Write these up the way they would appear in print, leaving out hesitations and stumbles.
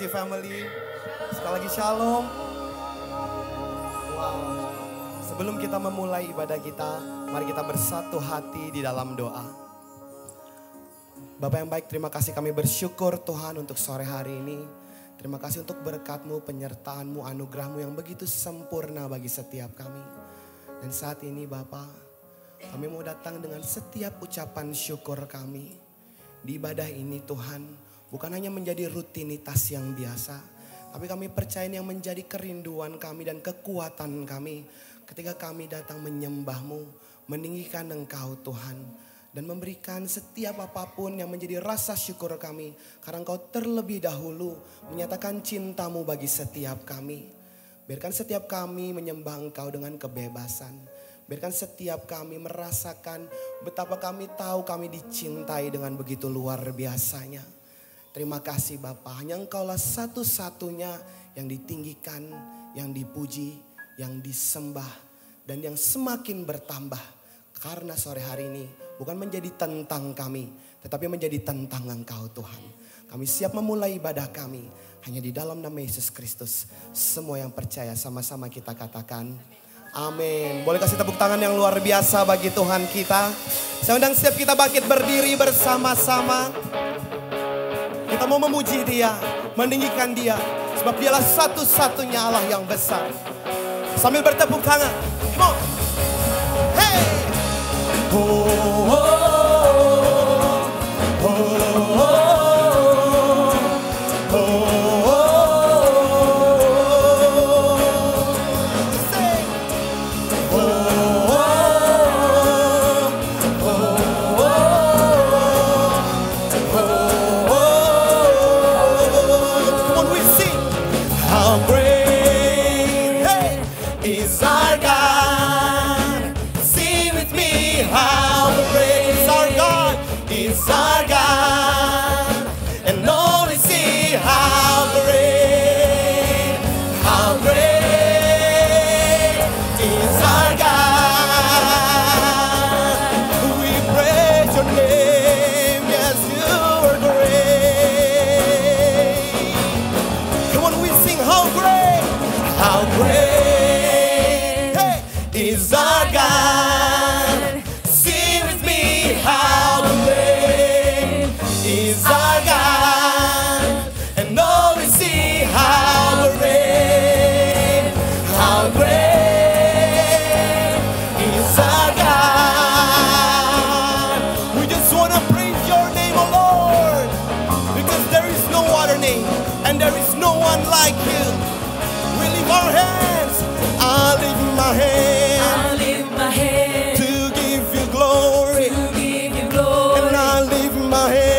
lagi family. Sekali lagi shalom. Wow. Sebelum kita memulai ibadah kita, mari kita bersatu hati di dalam doa. Bapak yang baik, terima kasih, kami bersyukur Tuhan untuk sore hari ini. Terima kasih untuk berkat-Mu, penyertaan-Mu, anugerah-Mu yang begitu sempurna bagi setiap kami. Dan saat ini Bapak, kami mau datang dengan setiap ucapan syukur kami. Di ibadah ini Tuhan, bukan hanya menjadi rutinitas yang biasa, tapi kami percaya yang menjadi kerinduan kami dan kekuatan kami ketika kami datang menyembah-Mu, meninggikan Engkau Tuhan. Dan memberikan setiap apapun yang menjadi rasa syukur kami. Karena Engkau terlebih dahulu menyatakan cinta-Mu bagi setiap kami. Biarkan setiap kami menyembah Engkau dengan kebebasan. Biarkan setiap kami merasakan betapa kami tahu kami dicintai dengan begitu luar biasanya. Terima kasih Bapa, hanya Engkaulah satu-satunya yang ditinggikan, yang dipuji, yang disembah, dan yang semakin bertambah. Karena sore hari ini bukan menjadi tentang kami, tetapi menjadi tentang Engkau Tuhan. Kami siap memulai ibadah kami hanya di dalam nama Yesus Kristus. Semua yang percaya sama-sama kita katakan amin. Boleh kasih tepuk tangan yang luar biasa bagi Tuhan kita. Saya undang setiap kita bangkit berdiri bersama-sama. Kita mau memuji Dia, meninggikan Dia, sebab Dialah satu-satunya Allah yang besar. Sambil bertepuk tangan, come on. Hey! Oh, oh, oh, oh, oh, oh, say, oh, oh, oh, oh. Come on, we sing. How great, hey, is our God. How great is our God, is our God, and only see how great is our God. We praise your name, yes you are great. Come on, we sing how great hey, is our God. Is our God, and oh, we see how great is our God. We just want to praise your name, oh Lord, because there is no other name, and there is no one like you. We lift our hands, I lift my hand, to give you glory, and I lift my hand.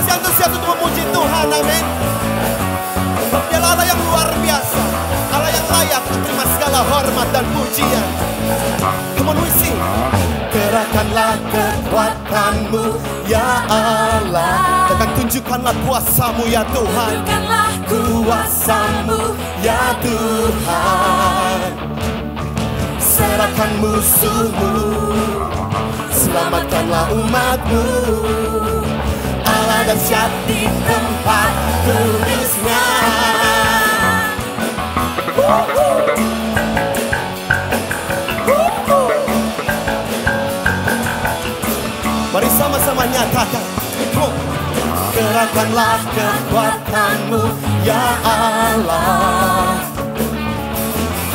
masih antusias untuk memuji Tuhan? Amin. Dialah Allah yang luar biasa, Allah yang layak menerima segala hormat dan pujian. Come on, we sing. Gerakkanlah kekuatanmu ya Allah, dan tunjukkanlah kuasamu ya Tuhan. Tunjukkanlah Kuasamu ya Tuhan. Serahkan musuhmu, selamatkanlah umatmu. Allah dahsyat di tempat kudusnya. Mari sama-sama nyatakan. Gerakkanlah kekuatanmu ya Allah,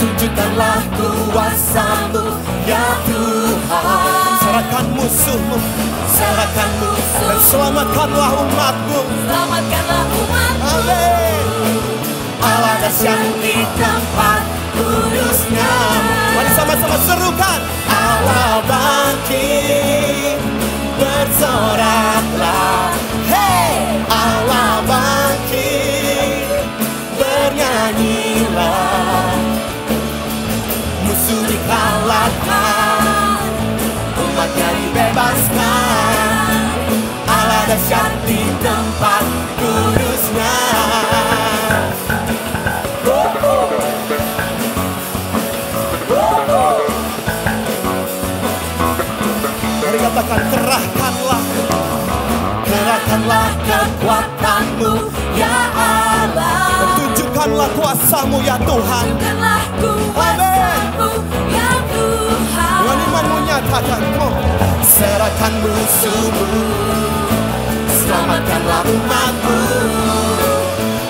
tunjukkanlah kuasamu ya Tuhan. Serahkan musuhmu, serahkan musuh, dan selamatkanlah umatmu. Selamatkanlah umatmu. Amin. Allah dahsyat di tempat kudusnya. Mari sama-sama serukan. Allah bangkit, bersoraklah. Hey, Allah bangkit, bernyanyilah. Musuh dikalahkan, umatnya dibebaskan. Allah dahsyat di tempat kudusnya. Mari katakan, kerahkanlah, kerahkanlah kekuatanmu ya Allah, dan tunjukkanlah kuasamu ya Tuhan. Tunjukkanlah kuasamu ya Tuhan. Dengan imanmu nyatakan, serahkan musuhmu, selamatkanlah umatmu.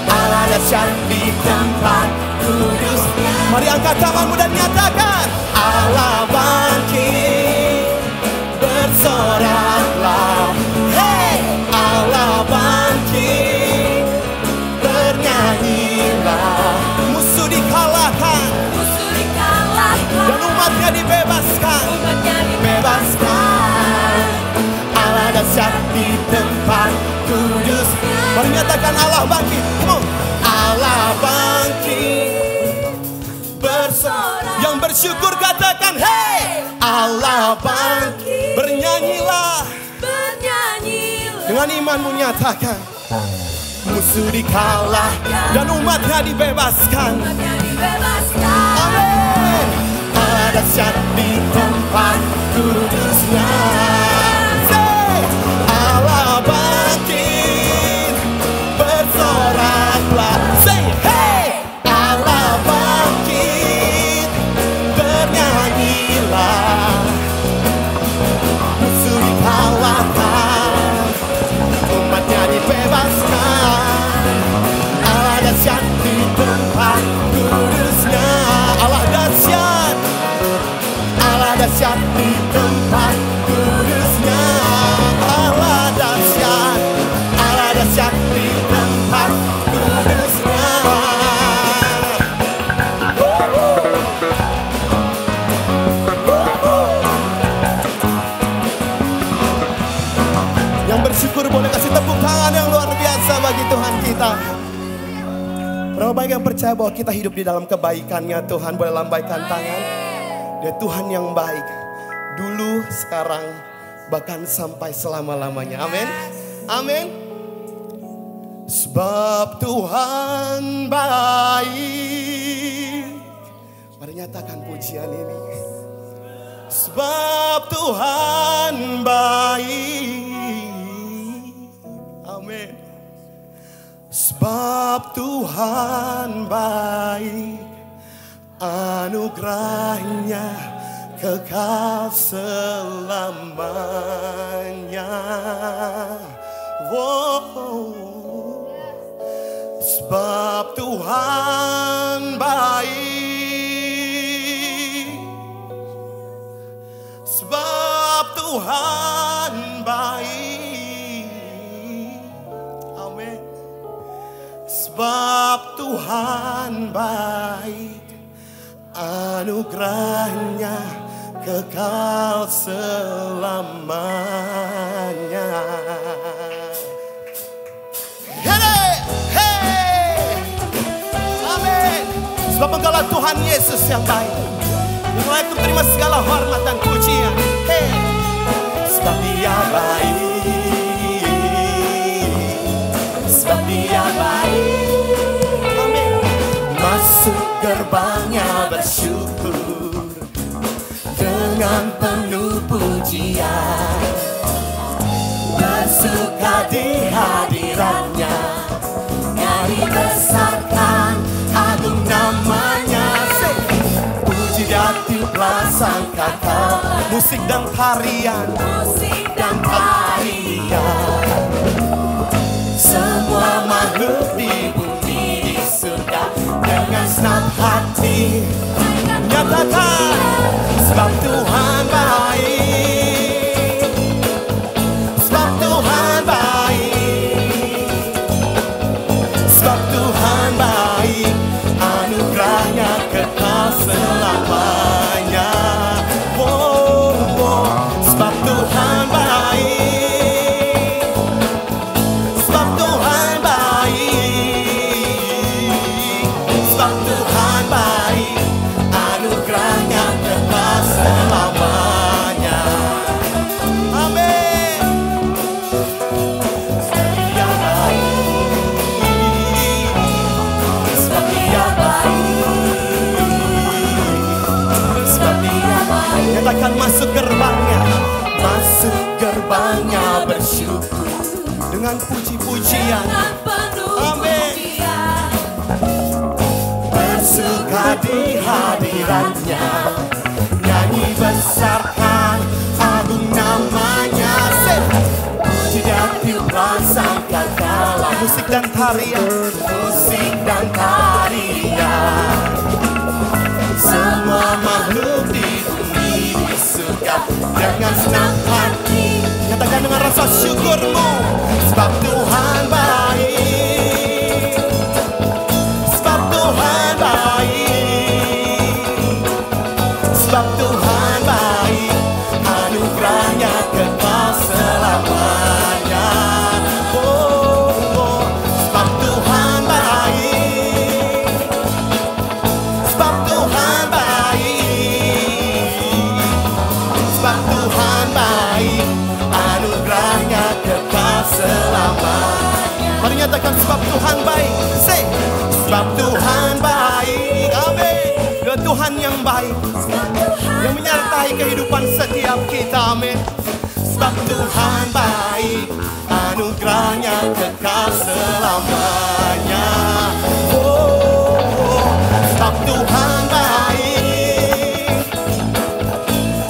Allah dahsyat di tempat kudusnya. Mari angkat tanganmu dan nyatakan, Allah bangkit, bersoraklah. Hey, Allah bangkit, bernyanyilah. Musuh dikalahkan, Musuh dikalahkan, dan umatnya dibebaskan. umatnya Bebaskan. Allah dahsyat di tempat kudus. Mari nyatakan, Allah bangkit. Come on. Allah bangkit, bersorak. Yang bersyukur katakan, hey, Allah bangkit, bernyanyilah. bernyanyilah. Dengan imanmu nyatakan, musuh dikalahkan dan umatnya dibebaskan. Umatnya dibebaskan. Amin. Allah dahsyat di tempat kudusnya. Say, Allah bangkit, bersoraklah. Say, hey, Allah bangkit, bernyanyilah. Musuh dikalahkan, umatnya dibebaskan. Allah dahsyat di tempat kudusnya. Allah dahsyat, Allah dahsyat di tempat kudusnya. Allah dahsyat, Allah dahsyat di tempat kudusnya. Yang bersyukur boleh kasih tepuk tangan yang luar biasa bagi Tuhan kita. Berapa banyak yang percaya bahwa kita hidup di dalam kebaikannya Tuhan? Boleh lambaikan tangan. Dia Tuhan yang baik, dulu, sekarang, bahkan sampai selama-lamanya. Amin. Amin. Sebab Tuhan baik. Mari nyatakan pujian ini. Sebab Tuhan baik. Amin. Sebab Tuhan baik, anugerahnya kekal selamanya. Wow. Sebab Tuhan baik, sebab Tuhan baik. Amin. Sebab Tuhan baik, anugerahnya kekal selamanya. Tuhan Yesus yang baik. Yang layak untuk terima segala hormat dan pujian. Hey. Sebab Dia baik, sebab Dia baik. Amin. Masuk gerbangnya bersyukur dengan penuh pujian, bersuka di hadiratnya, nyanyi besarkan agung namanya. Puji dan tiuplah sang Kau, musik dan tarian, semua makhluk di bumi di surga dengan senang hati nyatakan sebab Tuhan baik, sebab Tuhan baik, sebab Tuhan baik, anugerahnya kekal selamanya. Oh, oh, sebab Tuhan baik, sebab Tuhan baik, sebab Tuhan baik, anugerahnya kekal selamanya. Amin. Sebab Dia baik, sebab Dia baik, sebab Dia baik. Nyatakan masuk gerbangnya, masuk gerbangnya bersyukur dengan puji-pujian. Amin. Bersuka di hadiratnya, nyanyi besarkan agung namanya. Puji dan tiuplah sang Kau, musik dan tarian, musik dan tarian, semua makhluk di bumi di surga dengan senang hati nyatakan dengan rasa syukurmu sebab Tuhan baik, sebab Tuhan baik, sebab Tuhan baik, anugerahnya kekal selamanya. Oh, oh, sebab Tuhan baik, sebab Tuhan baik, sebab Tuhan baik, anugerahnya kekal selamanya. Mari nyatakan sebab Tuhan baik. Say, sebab Tuhan baik. Amin. Dia Tuhan yang baik, yang menyertai kehidupan setiap kita. Amin. Sebab Tuhan baik, anugerahnya kekal selamanya. Oh, sebab Tuhan baik,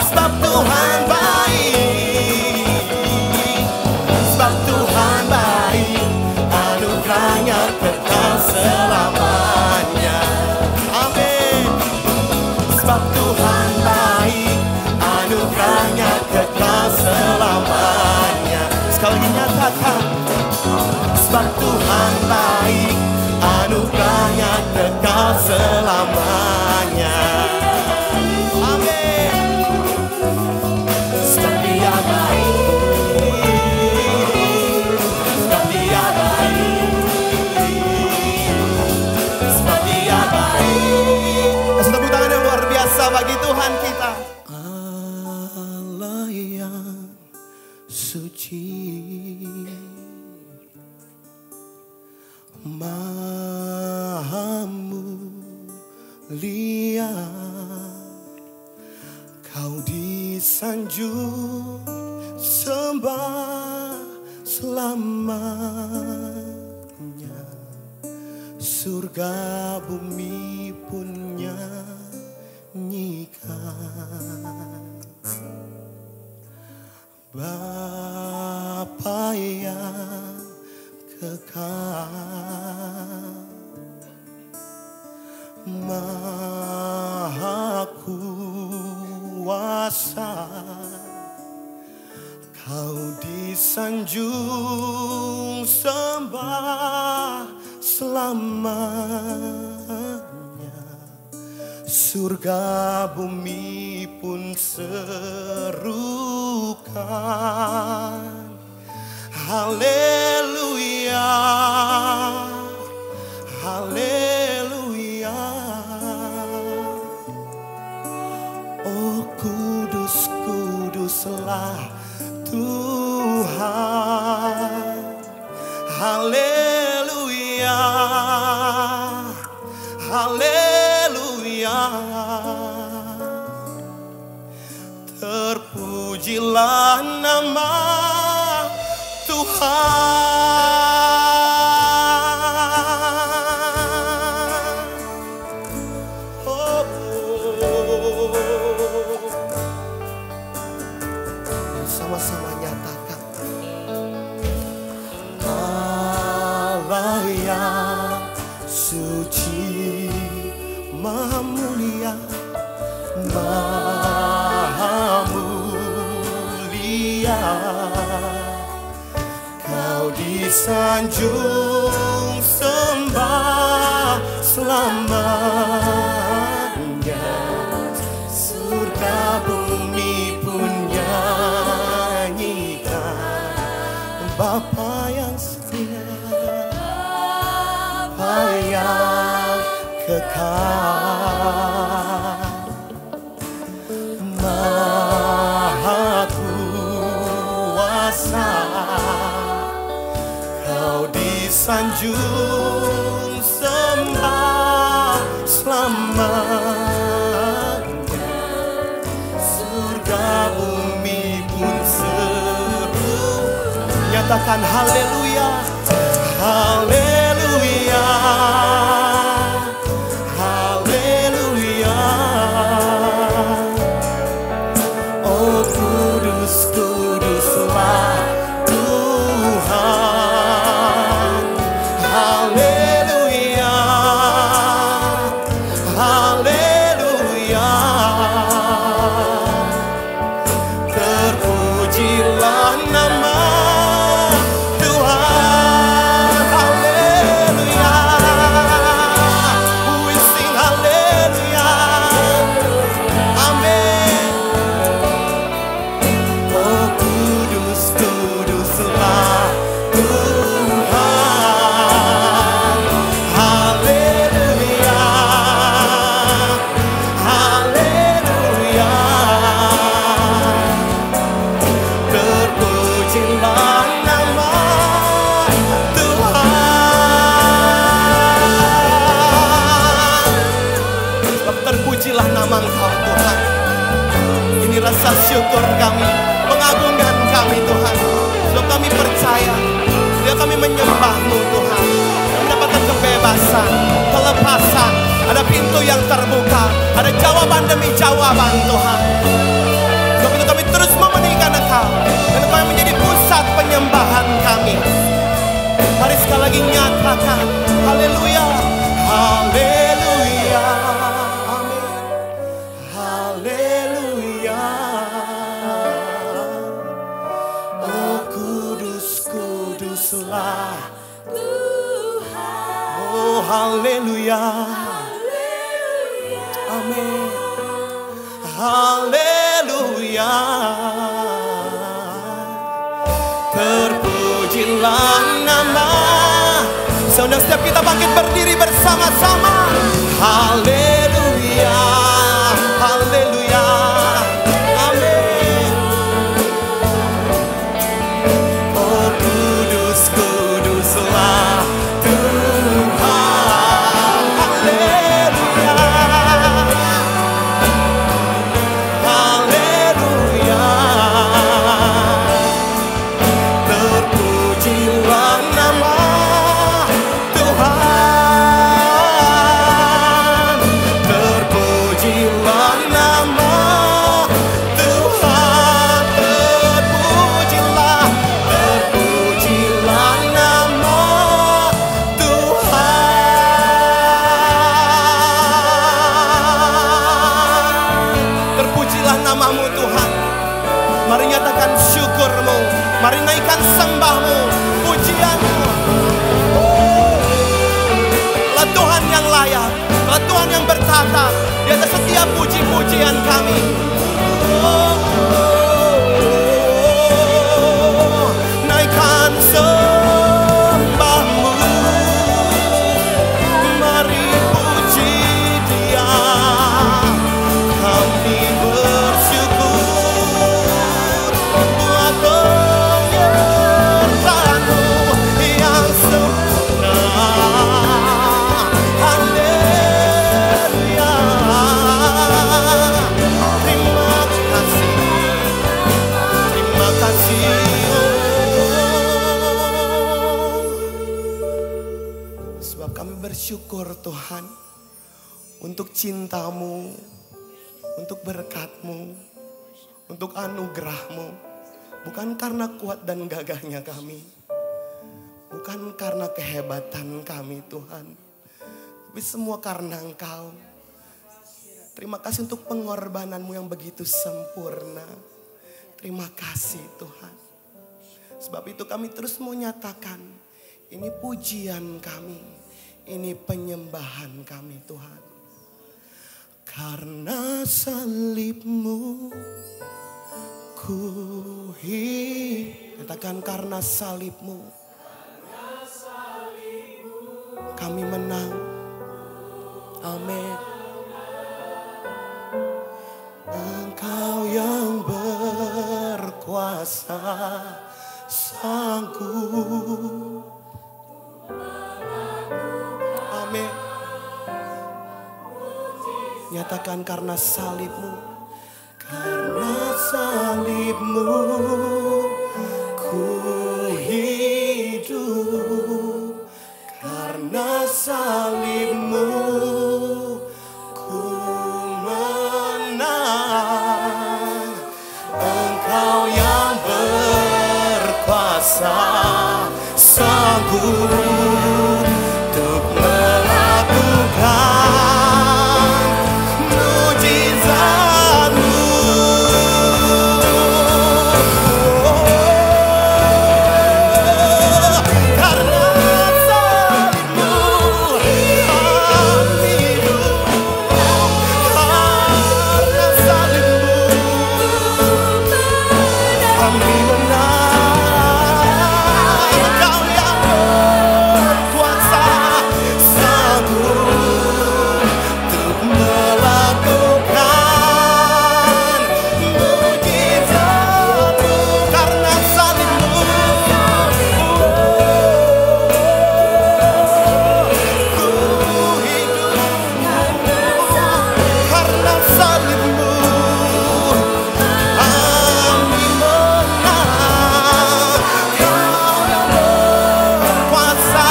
sebab Tuhan baik, sebab Tuhan baik, anugerahnya kekal selamanya. Amin. Sebab Tuhan baik, anugerahnya kekal selamanya. Sekali lagi nyatakan, sebab Tuhan baik, anugerahnya kekal selamanya. Amin. Sebab Dia baik, sebab Dia baik, sebab Dia baik. Kasih tepuk tangan yang luar biasa bagi Tuhan kita. Allah yang suci, Maha mulia, Kau disanjung sembah selamanya. Surga bumi pun nyanyikan, Bapa yang kekal, Maha kuasa, Kau disanjung sembah selamanya. Surga bumi pun serukan, haleluya, haleluya, yang suci, Maha mulia, Maha mulia. Kau disanjung sembah selamanya. Surga bumi pun nyanyikan Bapa yang setia, Bapa yang kekal, Maha kuasa. Kau disanjung sembah selamanya. Surga bumi pun seru, nyatakan haleluya, haleluya, haleluya. Oh kudus, kuduslah Tuhan. Haleluya, haleluya. Terpujilah nama Tuhan. Haleluya. We sing haleluya. Amin. Oh kudus, kuduslah Tuhan. Haleluya, haleluya. Terpujilah nama Tuhan. Sebab terpujilah nama Engkau Tuhan. Ini rasa syukur kami, pengagungkan kami Tuhan. Sebab kami percaya dia kami menyembah-Mu Tuhan. Kami mendapatkan kebebasan, kelepasan. Ada pintu yang terbuka, ada jawaban demi jawaban Tuhan. Sebab itu kami terus memeningkan Engkau, dan Engkau yang menjadi pusat penyembahan kami. Mari sekali lagi nyatakan haleluya, haleluya, amin, haleluya. Oh kudus, kuduslah Tuhan, oh haleluya, haleluya. amin, haleluya. Terpujilah nama. Saudara, setiap kita bangkit berdiri bersama-sama. Haleluya, haleluya, amin. Oh kudus, kuduslah Tuhan. Haleluya, haleluya. Terpujilah nama Tuhan. Terpujilah nama Tuhan. Terpujilah, terpujilah nama Tuhan. Terpujilah namamu Tuhan. Mari nyatakan syukurmu, mari naikkan sembahmu, pujianmu. Lah Tuhan yang layak, lah Tuhan yang bertata di atas setiap puji-pujian kami. Naikkan sembahmu, mari puji Dia. Kami bersyukur buat penyertaan-Mu yang sempurna. Haleluya. Terima kasih, terima kasih. Sebab kami bersyukur Tuhan untuk cinta-Mu, untuk berkat-Mu, untuk anugerah-Mu. Bukan karena kuat dan gagahnya kami, Bukan karena kehebatan kami Tuhan, tapi semua karena Engkau. Terima kasih untuk pengorbananmu yang begitu sempurna. Terima kasih Tuhan. Sebab itu kami terus mau nyatakan, ini pujian kami, ini penyembahan kami Tuhan. Karena salib-Mu ku hidup. Katakan karena salib-Mu kami menang. Amin. Engkau yang berkuasa sanggup. Amin. Nyatakan karena salib-Mu, karena salib-Mu ku hidup, karena salib-Mu ku menang. Engkau yang berkuasa sanggup untuk melakukan mujizat-Mu. Karena salib-Mu kami hidup, karena salib-Mu kami menang. Engkau yang berkuasa sanggup untuk melakukan mujizat-Mu. Karena salib-Mu ku hidup, karena salib-Mu kami menang. Kau yang berkuasa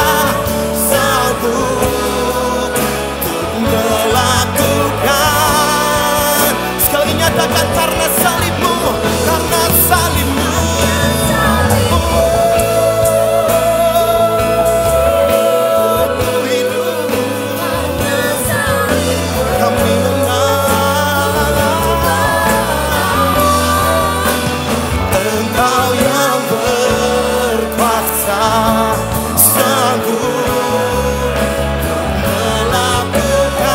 sanggup untuk melakukan. Sekali nyatakan karena salib-Mu, karena salib-Mu ku hidup, kami menang. Engkau yang berkuasa sanggup melakukan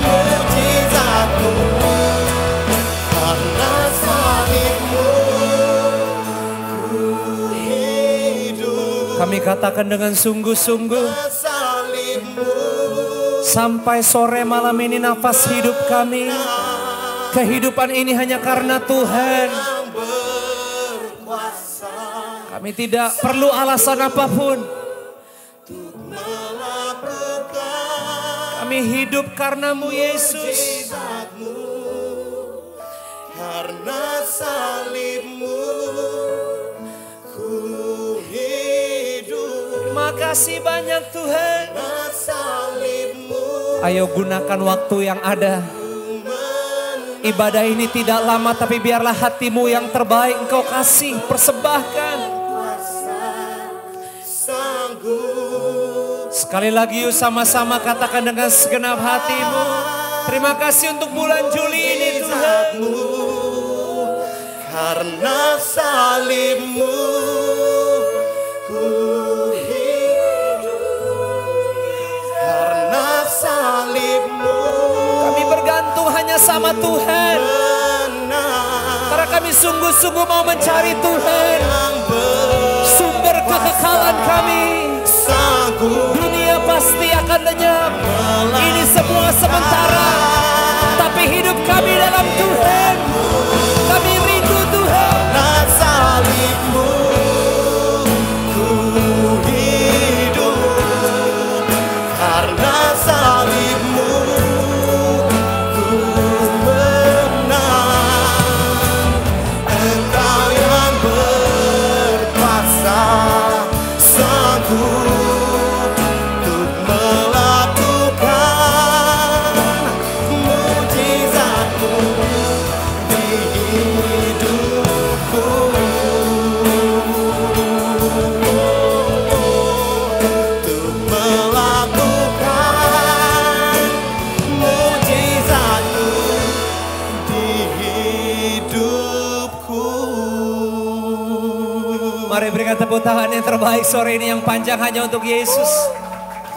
mujizat-Mu. Karena salib-Mu ku hidup. Kami katakan dengan sungguh-sungguh, Karena salib-Mu sampai sore malam ini nafas hidup kami, kehidupan ini hanya karena Tuhan. yang berkuasa Kami tidak perlu alasan apapun. melakukan Kami hidup karena-Mu Yesus. mujizat-Mu. Karena salib-Mu ku hidup, Terima kasih banyak Tuhan. karena salib-Mu Ayo gunakan waktu yang ada. Ibadah ini tidak lama, tapi biarlah hatimu yang terbaik Engkau kasih, persembahkan. sanggup. Sekali lagi yuk sama-sama katakan dengan segenap hatimu. Terima kasih untuk bulan Juli ini Tuhan. Mujizat-Mu, karena salib-Mu ku hidup, karena salib-Mu Kami bergantung hanya sama Tuhan. menang. Karena kami sungguh-sungguh mau mencari Tuhan, Yang sumber kekekalan kami. sanggup Dunia pasti akan lenyap. Ini semua sementara. Tapi hidup kami dalam Tuhan. Kami rindu Tuhan. karena salib-Mu ku hidup, karena salib-Mu ku menang. Engkau yang berkuasa sanggup untuk melakukan mujizat-Mu. Mari berikan tepuk tangan yang terbaik sore ini yang panjang hanya untuk Yesus.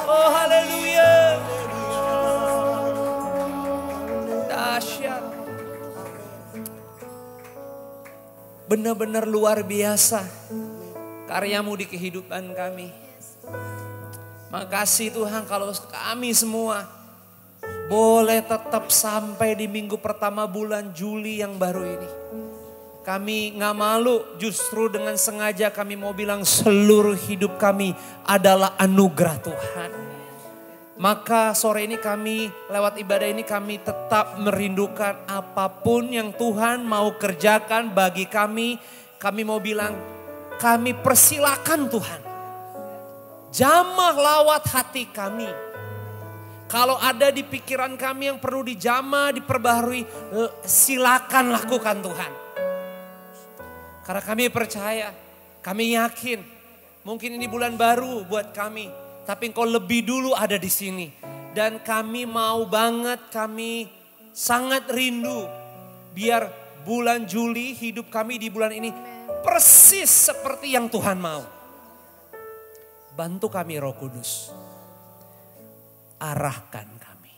Oh haleluya. Dahsyat. Benar-benar luar biasa karyamu di kehidupan kami. Makasih Tuhan kalau kami semua boleh tetap sampai di minggu pertama bulan Juli yang baru ini. Kami gak malu, justru dengan sengaja kami mau bilang seluruh hidup kami adalah anugerah Tuhan. Maka sore ini kami lewat ibadah ini kami tetap merindukan apapun yang Tuhan mau kerjakan bagi kami. Kami mau bilang kami persilakan Tuhan. Jamah lawat hati kami. Kalau ada di pikiran kami yang perlu dijamah, diperbaharui, silakan lakukan Tuhan. Karena kami percaya, kami yakin mungkin ini bulan baru buat kami. Tapi Engkau lebih dulu ada di sini. Dan kami mau banget, kami sangat rindu. Biar bulan Juli hidup kami di bulan ini persis seperti yang Tuhan mau. Bantu kami Roh Kudus. Arahkan kami.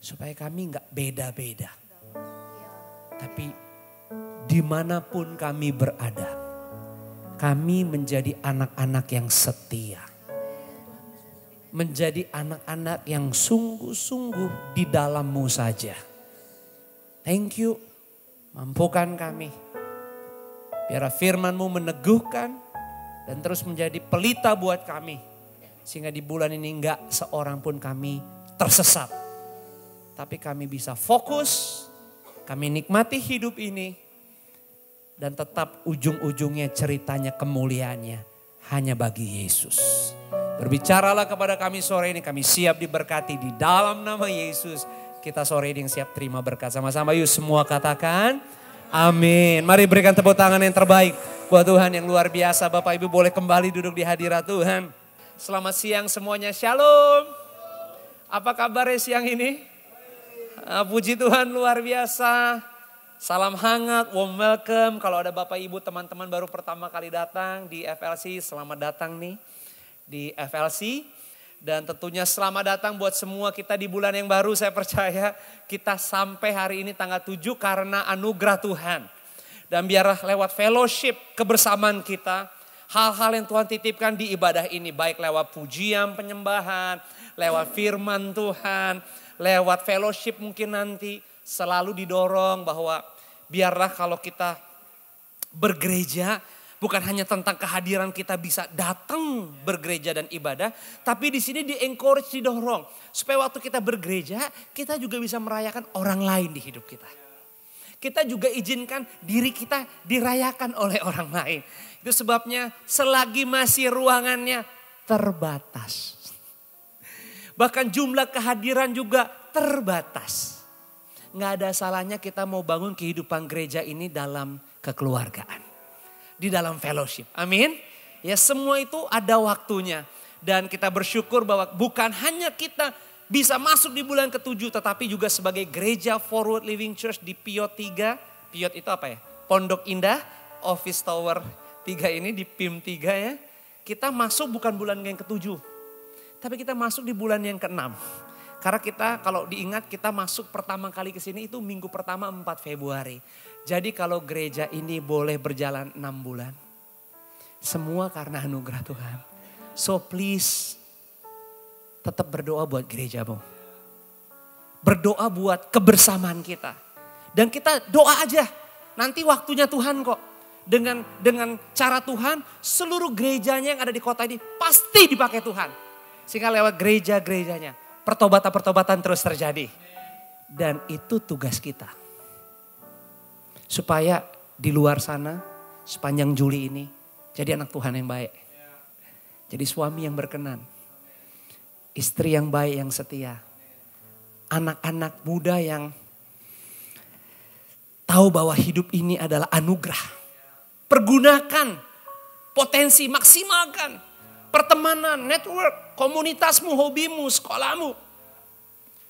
Supaya kami gak beda-beda. Tapi dimanapun kami berada, kami menjadi anak-anak yang setia. Menjadi anak-anak yang sungguh-sungguh di dalam-Mu saja. Thank you, mampukan kami. Biar firman-Mu meneguhkan dan terus menjadi pelita buat kami. Sehingga di bulan ini enggak seorang pun kami tersesat. Tapi kami bisa fokus, kami nikmati hidup ini. Dan tetap ujung-ujungnya ceritanya kemuliaannya hanya bagi Yesus. Berbicaralah kepada kami sore ini, kami siap diberkati di dalam nama Yesus. Kita sore ini yang siap terima berkat sama-sama. Yuk semua katakan amin. Mari berikan tepuk tangan yang terbaik buat Tuhan yang luar biasa. Bapak Ibu boleh kembali duduk di hadirat Tuhan. Selamat siang semuanya, shalom. Apa kabarnya siang ini? Puji Tuhan luar biasa. Salam hangat, warm welcome. Kalau ada Bapak Ibu teman-teman baru pertama kali datang di FLC, selamat datang nih di FLC. Dan tentunya selamat datang buat semua kita di bulan yang baru. Saya percaya kita sampai hari ini tanggal 7 karena anugerah Tuhan. Dan biarlah lewat fellowship kebersamaan kita, hal-hal yang Tuhan titipkan di ibadah ini. Baik lewat pujian, penyembahan, lewat firman Tuhan, lewat fellowship mungkin nanti. Selalu didorong bahwa biarlah kalau kita bergereja bukan hanya tentang kehadiran kita bisa datang bergereja dan ibadah. Tapi di sini di-encourage, didorong. Supaya waktu kita bergereja kita juga bisa merayakan orang lain di hidup kita. Kita juga izinkan diri kita dirayakan oleh orang lain. Itu sebabnya selagi masih ruangannya terbatas. Bahkan jumlah kehadiran juga terbatas. Nggak ada salahnya kita mau bangun kehidupan gereja ini dalam kekeluargaan. Di dalam fellowship. Amin. Ya semua itu ada waktunya. Dan kita bersyukur bahwa bukan hanya kita bisa masuk di bulan ke-7. Tetapi juga sebagai gereja Forward Living Church di Piot 3. Piot itu apa ya? Pondok Indah, Office Tower 3 ini di PIM 3 ya. Kita masuk bukan bulan yang ke-7. Tapi kita masuk di bulan yang ke-6. Karena kita kalau diingat kita masuk pertama kali ke sini itu minggu pertama 4 Februari. Jadi kalau gereja ini boleh berjalan 6 bulan. Semua karena anugerah Tuhan. So please tetap berdoa buat gerejamu. Berdoa buat kebersamaan kita. Dan kita doa aja. Nanti waktunya Tuhan kok. Dengan cara Tuhan seluruh gerejanya yang ada di kota ini pasti dipakai Tuhan. Sehingga lewat gereja-gerejanya. Pertobatan-pertobatan terus terjadi. Dan itu tugas kita. Supaya di luar sana sepanjang Juli ini jadi anak Tuhan yang baik. Jadi suami yang berkenan. Istri yang baik yang setia. Anak-anak muda yang tahu bahwa hidup ini adalah anugerah. Pergunakan potensi, maksimalkan. Pertemanan, network, komunitasmu, hobimu, sekolahmu.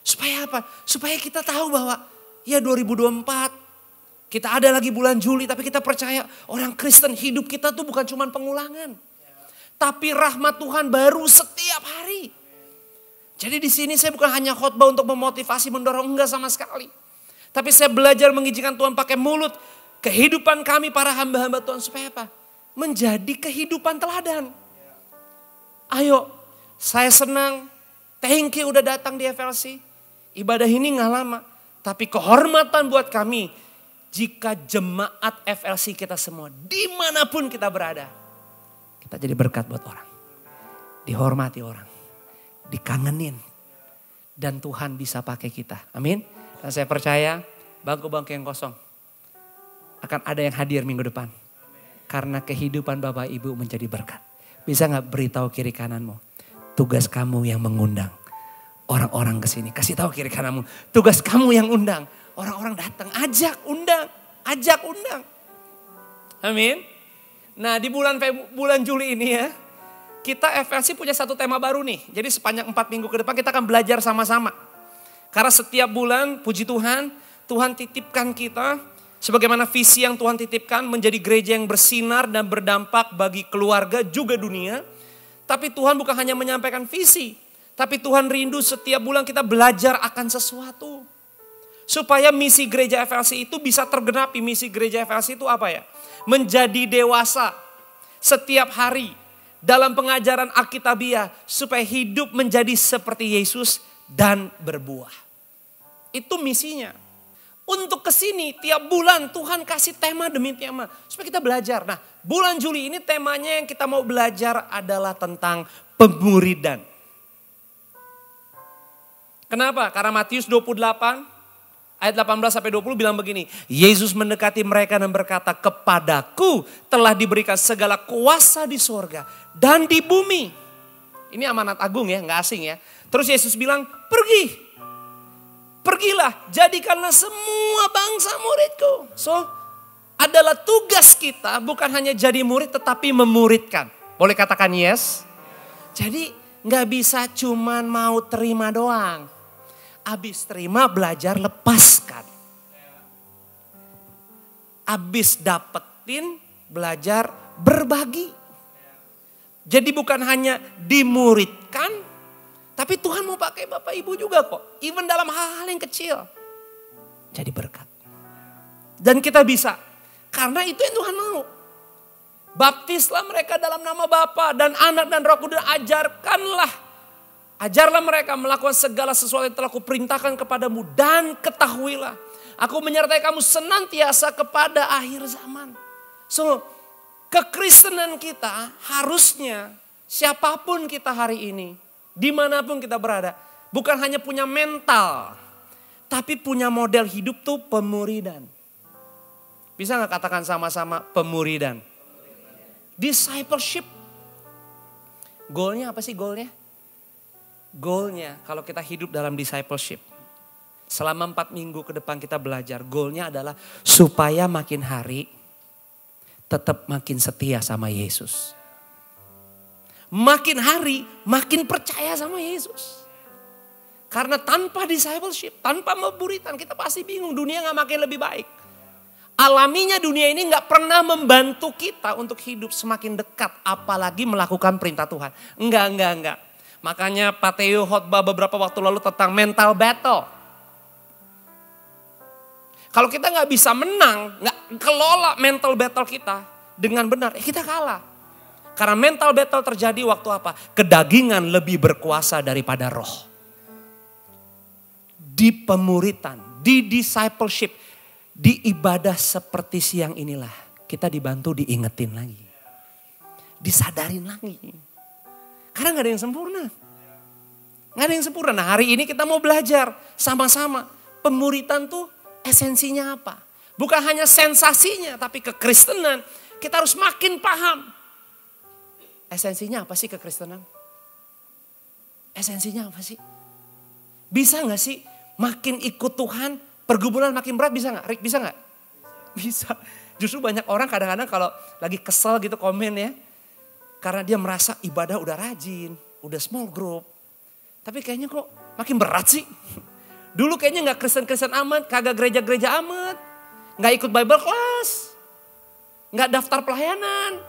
Supaya apa? Supaya kita tahu bahwa ya 2024 Kita ada lagi bulan Juli, tapi kita percaya orang Kristen hidup kita tuh bukan cuma pengulangan. Tapi rahmat Tuhan baru setiap hari. Jadi di sini saya bukan hanya khotbah untuk memotivasi, mendorong, enggak sama sekali. Tapi saya belajar mengizinkan Tuhan pakai mulut. Kehidupan kami para hamba-hamba Tuhan supaya apa? Menjadi kehidupan teladan. Ayo, saya senang. Thank you udah datang di FLC. Ibadah ini gak lama. Tapi kehormatan buat kami. Jika jemaat FLC kita semua, dimanapun kita berada, kita jadi berkat buat orang. Dihormati orang. Dikangenin. Dan Tuhan bisa pakai kita. Amin. Dan saya percaya bangku-bangku yang kosong akan ada yang hadir minggu depan. Karena kehidupan Bapak Ibu menjadi berkat. Bisa gak beritahu kiri kananmu? Tugas kamu yang mengundang orang-orang ke sini. Kasih tahu kiri kananmu. Tugas kamu yang undang. Orang-orang datang, ajak undang. Amin. Nah di bulan Juli ini ya, kita FLC punya satu tema baru nih. Jadi sepanjang 4 minggu ke depan kita akan belajar sama-sama. Karena setiap bulan, puji Tuhan, Tuhan titipkan kita, sebagaimana visi yang Tuhan titipkan menjadi gereja yang bersinar dan berdampak bagi keluarga juga dunia. Tapi Tuhan bukan hanya menyampaikan visi, tapi Tuhan rindu setiap bulan kita belajar akan sesuatu. Supaya misi gereja FLC itu bisa tergenapi. Misi gereja FLC itu apa ya? Menjadi dewasa setiap hari dalam pengajaran Alkitabiah. Supaya hidup menjadi seperti Yesus dan berbuah. Itu misinya. Untuk kesini tiap bulan Tuhan kasih tema demi tema. Supaya kita belajar. Nah bulan Juli ini temanya yang kita mau belajar adalah tentang pemuridan. Kenapa? Karena Matius 28 ayat 18-20 bilang begini. Yesus mendekati mereka dan berkata, kepadaku telah diberikan segala kuasa di sorga dan di bumi. Ini amanat agung ya, gak asing ya. Terus Yesus bilang, pergilah, jadikanlah semua bangsa muridku. So, adalah tugas kita bukan hanya jadi murid tetapi memuridkan. Boleh katakan yes? Jadi gak bisa cuman mau terima doang. Abis terima belajar lepaskan. Abis dapetin belajar berbagi. Jadi bukan hanya dimuridkan. Tapi Tuhan mau pakai Bapak Ibu juga kok. Even dalam hal-hal yang kecil. Jadi berkat. Dan kita bisa. Karena itu yang Tuhan mau. Baptislah mereka dalam nama Bapa dan Anak dan Roh Kudus. Ajarlah mereka melakukan segala sesuatu yang telah kuperintahkan kepadamu. Dan ketahuilah. Aku menyertai kamu senantiasa kepada akhir zaman. So, kekristenan kita harusnya siapapun kita hari ini. Dimanapun kita berada. Bukan hanya punya mental. Tapi punya model hidup tuh pemuridan. Bisa gak katakan sama-sama pemuridan? Discipleship. Goalnya apa sih goalnya? Goalnya kalau kita hidup dalam discipleship. Selama 4 minggu ke depan kita belajar. Goalnya adalah supaya makin hari tetap makin setia sama Yesus. Makin hari makin percaya sama Yesus. Karena tanpa discipleship, tanpa pemuridan kita pasti bingung. Dunia gak makin lebih baik. Alaminya dunia ini gak pernah membantu kita untuk hidup semakin dekat. Apalagi melakukan perintah Tuhan. Enggak. Makanya Pak Theo khotbah beberapa waktu lalu tentang mental battle. Kalau kita gak bisa menang, gak kelola mental battle kita dengan benar, kita kalah. Karena mental battle terjadi waktu apa? Kedagingan lebih berkuasa daripada roh. Di pemuritan, di discipleship, di ibadah seperti siang inilah. Kita dibantu diingetin lagi. Disadarin lagi. Karena gak ada yang sempurna. Gak ada yang sempurna. Nah hari ini kita mau belajar sama-sama. Pemuritan tuh esensinya apa? Bukan hanya sensasinya, tapi kekristenan. Kita harus makin paham. Esensinya apa sih kekristenan? Esensinya apa sih? Bisa gak sih makin ikut Tuhan, pergumulan makin berat, bisa gak? Rick, bisa gak? Bisa. Justru banyak orang kadang-kadang kalau lagi kesel gitu komen ya. Karena dia merasa ibadah udah rajin, udah small group. Tapi kayaknya kok makin berat sih. Dulu kayaknya gak Kristen-Kristen amat, kagak gereja-gereja amat. Nggak ikut Bible class. Nggak daftar pelayanan.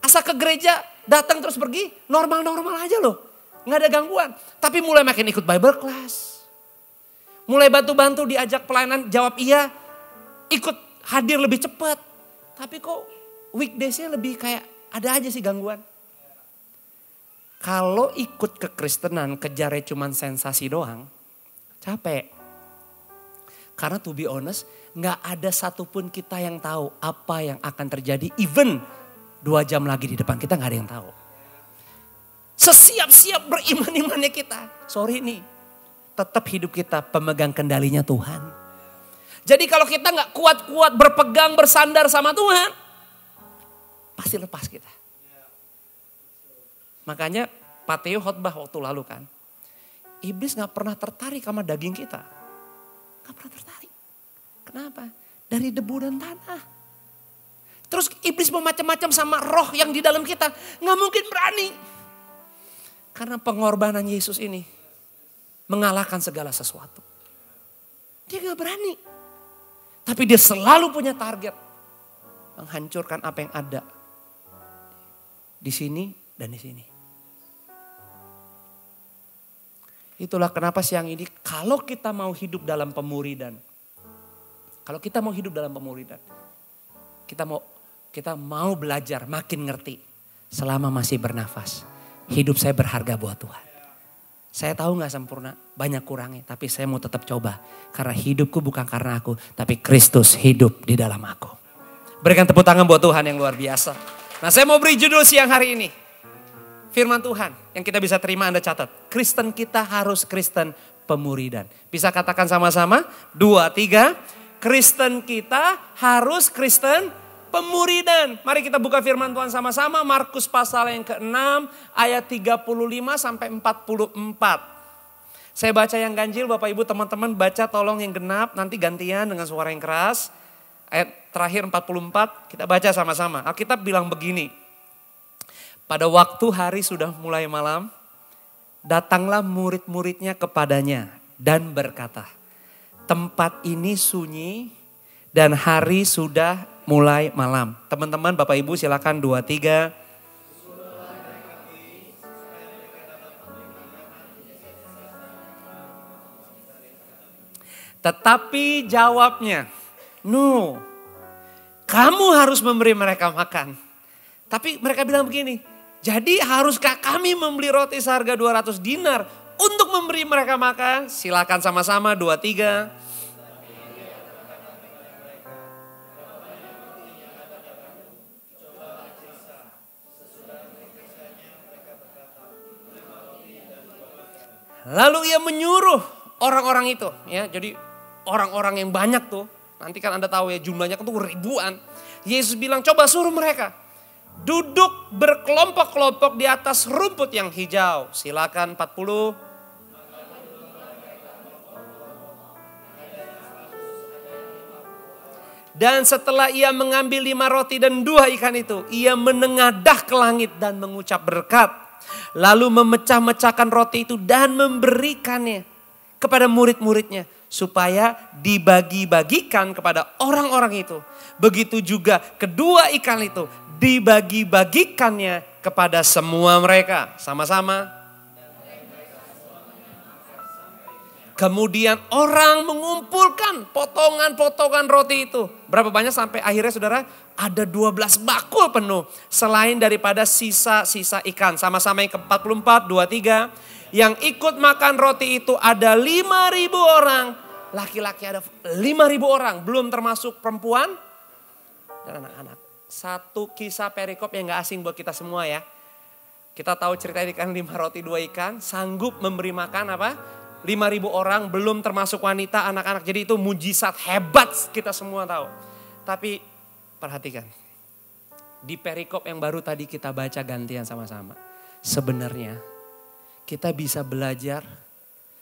Asal ke gereja, datang terus pergi, normal-normal aja loh. Nggak ada gangguan. Tapi mulai makin ikut Bible class. Mulai bantu-bantu diajak pelayanan, jawab iya. Ikut hadir lebih cepat. Tapi kok weekdays-nya lebih kayak ada aja sih gangguan. Kalau ikut kekristenan kejarnya cuman sensasi doang, capek. Karena to be honest, nggak ada satupun kita yang tahu apa yang akan terjadi. Even 2 jam lagi di depan kita nggak ada yang tahu. Sesiap-siap beriman-imannya kita. Sorry nih, tetap hidup kita pemegang kendalinya Tuhan. Jadi kalau kita nggak kuat-kuat berpegang bersandar sama Tuhan, pasti lepas kita. Makanya Pak Teo khotbah waktu lalu kan. Iblis gak pernah tertarik sama daging kita. Gak pernah tertarik. Kenapa? Dari debu dan tanah. Terus iblis mau macam-macam sama roh yang di dalam kita. Gak mungkin berani. Karena pengorbanan Yesus ini mengalahkan segala sesuatu. Dia gak berani. Tapi dia selalu punya target. Menghancurkan apa yang ada. Di sini dan di sini. Itulah kenapa siang ini kalau kita mau hidup dalam pemuridan. Kalau kita mau hidup dalam pemuridan. Kita mau belajar makin ngerti. Selama masih bernafas. Hidup saya berharga buat Tuhan. Saya tahu gak sempurna, banyak kurangnya. Tapi saya mau tetap coba. Karena hidupku bukan karena aku. Tapi Kristus hidup di dalam aku. Berikan tepuk tangan buat Tuhan yang luar biasa. Nah saya mau beri judul siang hari ini. Firman Tuhan yang kita bisa terima, Anda catat. Kristen kita harus Kristen pemuridan. Bisa katakan sama-sama? 2, 3. Kristen kita harus Kristen pemuridan. Mari kita buka firman Tuhan sama-sama. Markus pasal yang ke-6 ayat 35 sampai 44. Saya baca yang ganjil, Bapak Ibu teman-teman baca tolong yang genap. Nanti gantian dengan suara yang keras. Ayat terakhir 44 kita baca sama-sama. Alkitab bilang begini. Pada waktu hari sudah mulai malam, datanglah murid-muridnya kepadanya dan berkata, tempat ini sunyi dan hari sudah mulai malam. Teman-teman, Bapak Ibu silakan 2, 3. Tetapi jawabnya, no, kamu harus memberi mereka makan. Tapi mereka bilang begini, jadi haruskah kami membeli roti seharga 200 dinar untuk memberi mereka makan? Silakan sama-sama 2, 3. Lalu ia menyuruh orang-orang itu, ya. Jadi orang-orang yang banyak tuh, nanti kan Anda tahu ya jumlahnya kan tuh ribuan. Yesus bilang coba suruh mereka duduk berkelompok-kelompok di atas rumput yang hijau. Silakan 40. Dan setelah ia mengambil 5 roti dan 2 ikan itu, ia menengadah ke langit dan mengucap berkat. Lalu memecah-mecahkan roti itu dan memberikannya kepada murid-muridnya. Supaya dibagi-bagikan kepada orang-orang itu. Begitu juga kedua ikan itu dibagi-bagikannya kepada semua mereka. Sama-sama. Kemudian orang mengumpulkan potongan-potongan roti itu. Berapa banyak sampai akhirnya saudara? Ada 12 bakul penuh. Selain daripada sisa-sisa ikan. Sama-sama yang ke-44, 2, 3. Yang ikut makan roti itu ada 5.000 orang. Laki-laki ada 5.000 orang. Belum termasuk perempuan dan anak-anak. Satu kisah perikop yang gak asing buat kita semua ya. Kita tahu cerita ikan 5 roti 2 ikan. Sanggup memberi makan apa? 5.000 orang belum termasuk wanita, anak-anak. Jadi itu mujizat hebat kita semua tahu. Tapi perhatikan. Di perikop yang baru tadi kita baca gantian sama-sama. Sebenarnya kita bisa belajar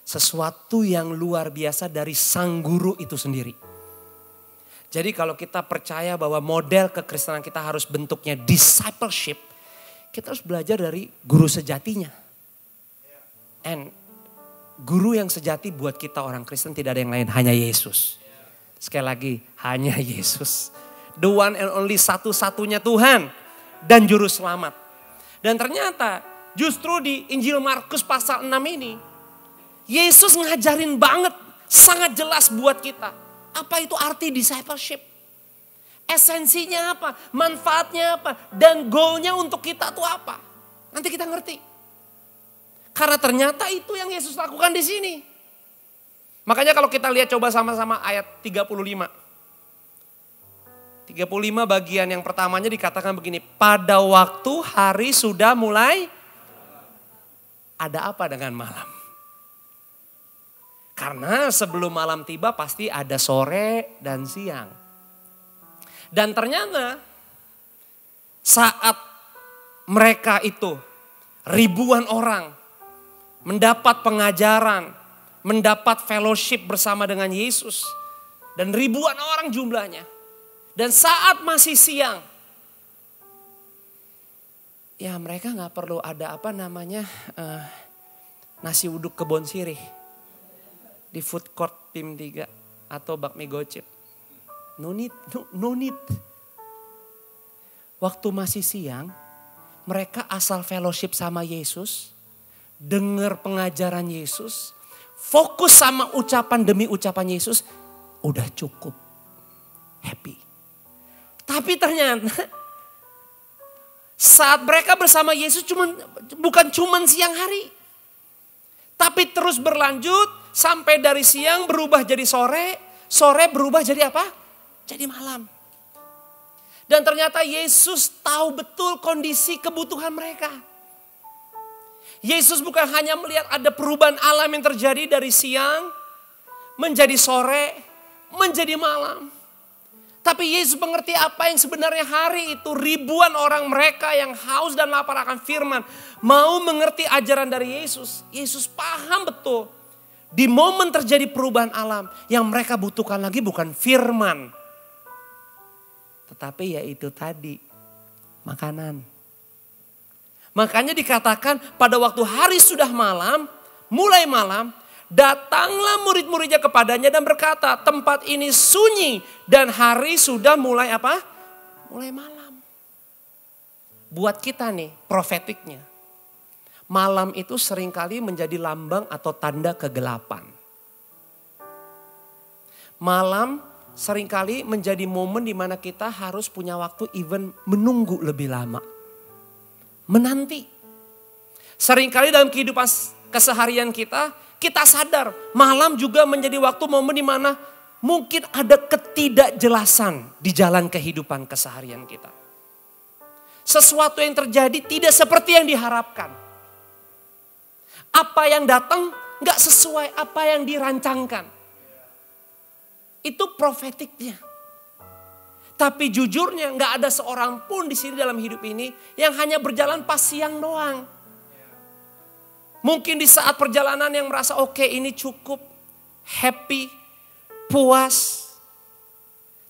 sesuatu yang luar biasa dari sang guru itu sendiri. Jadi kalau kita percaya bahwa model kekristenan kita harus bentuknya discipleship, kita harus belajar dari guru sejatinya. And guru yang sejati buat kita orang Kristen tidak ada yang lain, hanya Yesus. Sekali lagi, hanya Yesus. The one and only, satu-satunya Tuhan dan Juru Selamat. Dan ternyata justru di Injil Markus pasal 6 ini, Yesus ngajarin banget, sangat jelas buat kita. Apa itu arti discipleship? Esensinya apa? Manfaatnya apa? Dan goalnya untuk kita tuh apa? Nanti kita ngerti. Karena ternyata itu yang Yesus lakukan di sini. Makanya kalau kita lihat coba sama-sama ayat 35. 35 bagian yang pertamanya dikatakan begini. Pada waktu hari sudah mulai, ada apa dengan malam? Karena sebelum malam tiba pasti ada sore dan siang. Dan ternyata saat mereka itu ribuan orang mendapat pengajaran, mendapat fellowship bersama dengan Yesus. Dan ribuan orang jumlahnya. Dan saat masih siang, ya mereka gak perlu ada nasi uduk kebon sirih di food court tim 3 atau bakmi gocep. No need. Waktu masih siang, mereka asal fellowship sama Yesus, dengar pengajaran Yesus, fokus sama ucapan demi ucapan Yesus, udah cukup. Happy. Tapi ternyata saat mereka bersama Yesus bukan cuman siang hari. Tapi terus berlanjut sampai dari siang berubah jadi sore, sore berubah jadi apa? Jadi malam. Dan ternyata Yesus tahu betul kondisi kebutuhan mereka. Yesus bukan hanya melihat ada perubahan alam yang terjadi dari siang, menjadi sore, menjadi malam. Tapi Yesus mengerti apa yang sebenarnya hari itu. Ribuan orang mereka yang haus dan lapar akan firman. Mau mengerti ajaran dari Yesus. Yesus paham betul. Di momen terjadi perubahan alam. Yang mereka butuhkan lagi bukan firman. Tetapi yaitu tadi. Makanan. Makanya dikatakan pada waktu hari sudah malam. Mulai malam. Datanglah murid-muridnya kepadanya dan berkata, tempat ini sunyi dan hari sudah mulai apa? Mulai malam. Buat kita nih profetiknya. Malam itu seringkali menjadi lambang atau tanda kegelapan. Malam seringkali menjadi momen di mana kita harus punya waktu even menunggu lebih lama. Menanti. Seringkali dalam kehidupan keseharian kita sadar malam juga menjadi waktu momen di mana mungkin ada ketidakjelasan di jalan kehidupan keseharian kita. Sesuatu yang terjadi tidak seperti yang diharapkan. Apa yang datang gak sesuai apa yang dirancangkan. Itu profetiknya. Tapi jujurnya gak ada seorang pun di sini dalam hidup ini yang hanya berjalan pas siang doang. Mungkin di saat perjalanan yang merasa oke, ini cukup, happy, puas.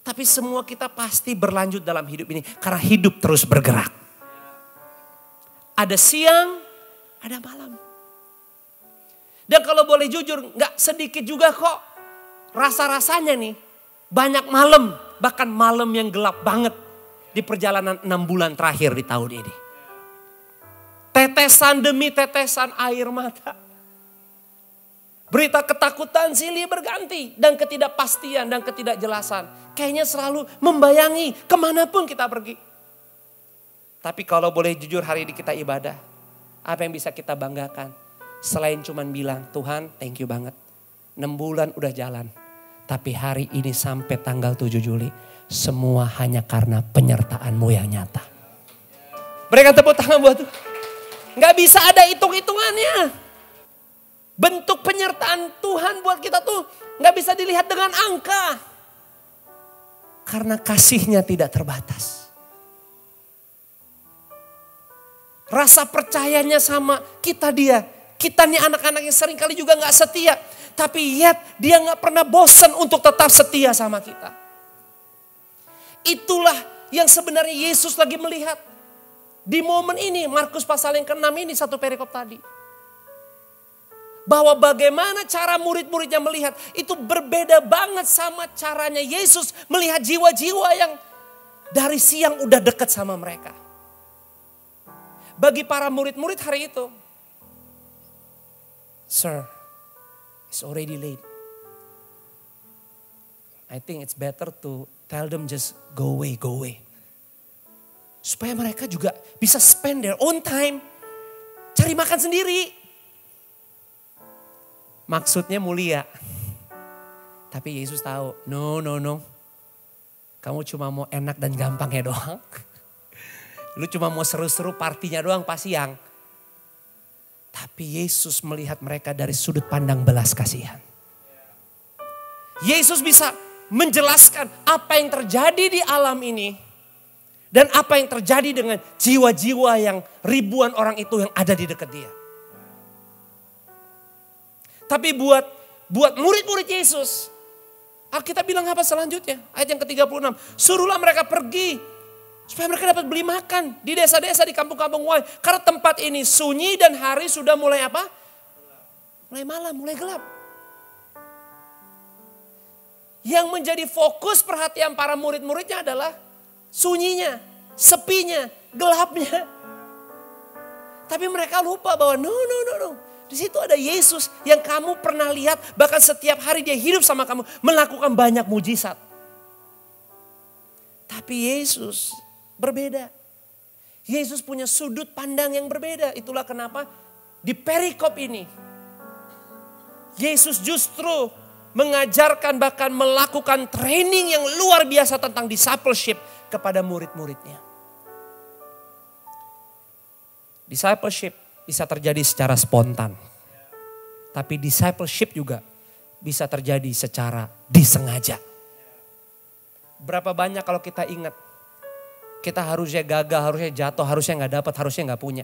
Tapi semua kita pasti berlanjut dalam hidup ini karena hidup terus bergerak. Ada siang, ada malam. Dan kalau boleh jujur, gak sedikit juga kok rasa-rasanya nih banyak malam, bahkan malam yang gelap banget di perjalanan 6 bulan terakhir di tahun ini. Tetesan demi tetesan air mata. Berita ketakutan silih berganti. Dan ketidakpastian dan ketidakjelasan. Kayaknya selalu membayangi kemanapun kita pergi. Tapi kalau boleh jujur hari ini kita ibadah. Apa yang bisa kita banggakan? Selain cuman bilang, Tuhan thank you banget. 6 bulan udah jalan. Tapi hari ini sampai tanggal 7 Juli. Semua hanya karena penyertaan-Mu yang nyata. Berikan tepuk tangan buat Tuhan. Gak bisa ada hitung-hitungannya. Bentuk penyertaan Tuhan buat kita tuh gak bisa dilihat dengan angka. Karena kasih-Nya tidak terbatas. Rasa percayanya sama kita dia. Kita nih anak-anak yang sering kali juga gak setia. Tapi yet dia gak pernah bosan untuk tetap setia sama kita. Itulah yang sebenarnya Yesus lagi melihat. Di momen ini, Markus pasal yang ke-6 ini, satu perikop tadi. Bahwa bagaimana cara murid-muridnya melihat itu berbeda banget sama caranya Yesus melihat jiwa-jiwa yang dari siang udah dekat sama mereka. Bagi para murid-murid hari itu, Sir, it's already late. I think it's better to tell them just go away, go away. Supaya mereka juga bisa spend their own time. Cari makan sendiri. Maksudnya mulia. Tapi Yesus tahu, no. Kamu cuma mau enak dan gampangnya doang. Lu cuma mau seru-seru partinya doang pas siang. Tapi Yesus melihat mereka dari sudut pandang belas kasihan. Yesus bisa menjelaskan apa yang terjadi di alam ini. Dan apa yang terjadi dengan jiwa-jiwa yang ribuan orang itu yang ada di dekat dia. Tapi buat murid-murid Yesus, Alkitab bilang apa selanjutnya? Ayat yang ke-36. Suruhlah mereka pergi supaya mereka dapat beli makan di desa-desa, di kampung-kampung wahai. Karena tempat ini sunyi dan hari sudah mulai apa? Mulai malam, mulai gelap. Yang menjadi fokus perhatian para murid-muridnya adalah sunyinya, sepinya, gelapnya. Tapi mereka lupa bahwa no. Di situ ada Yesus yang kamu pernah lihat, bahkan setiap hari dia hidup sama kamu, melakukan banyak mujizat. Tapi Yesus berbeda. Yesus punya sudut pandang yang berbeda. Itulah kenapa di perikop ini Yesus justru mengajarkan, bahkan melakukan training yang luar biasa tentang discipleship kepada murid-muridnya. Discipleship bisa terjadi secara spontan. Tapi discipleship juga bisa terjadi secara disengaja. Berapa banyak kalau kita ingat, kita harusnya gagal, harusnya jatuh, harusnya gak dapat, harusnya gak punya.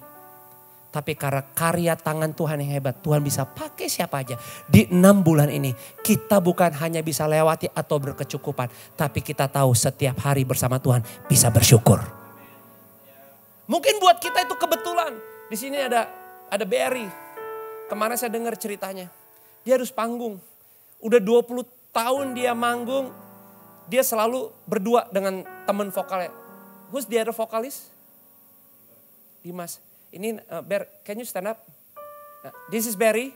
Tapi karena karya tangan Tuhan yang hebat, Tuhan bisa pakai siapa aja. Di 6 bulan ini kita bukan hanya bisa lewati atau berkecukupan. Tapi kita tahu setiap hari bersama Tuhan bisa bersyukur. Mungkin buat kita itu kebetulan. Di sini ada Barry. Kemarin saya dengar ceritanya. Dia harus panggung. Udah 20 tahun dia manggung. Dia selalu berdua dengan teman vokalnya. Who's the other vocalist? Dimas. Ini Ber, can you stand up? This is Barry.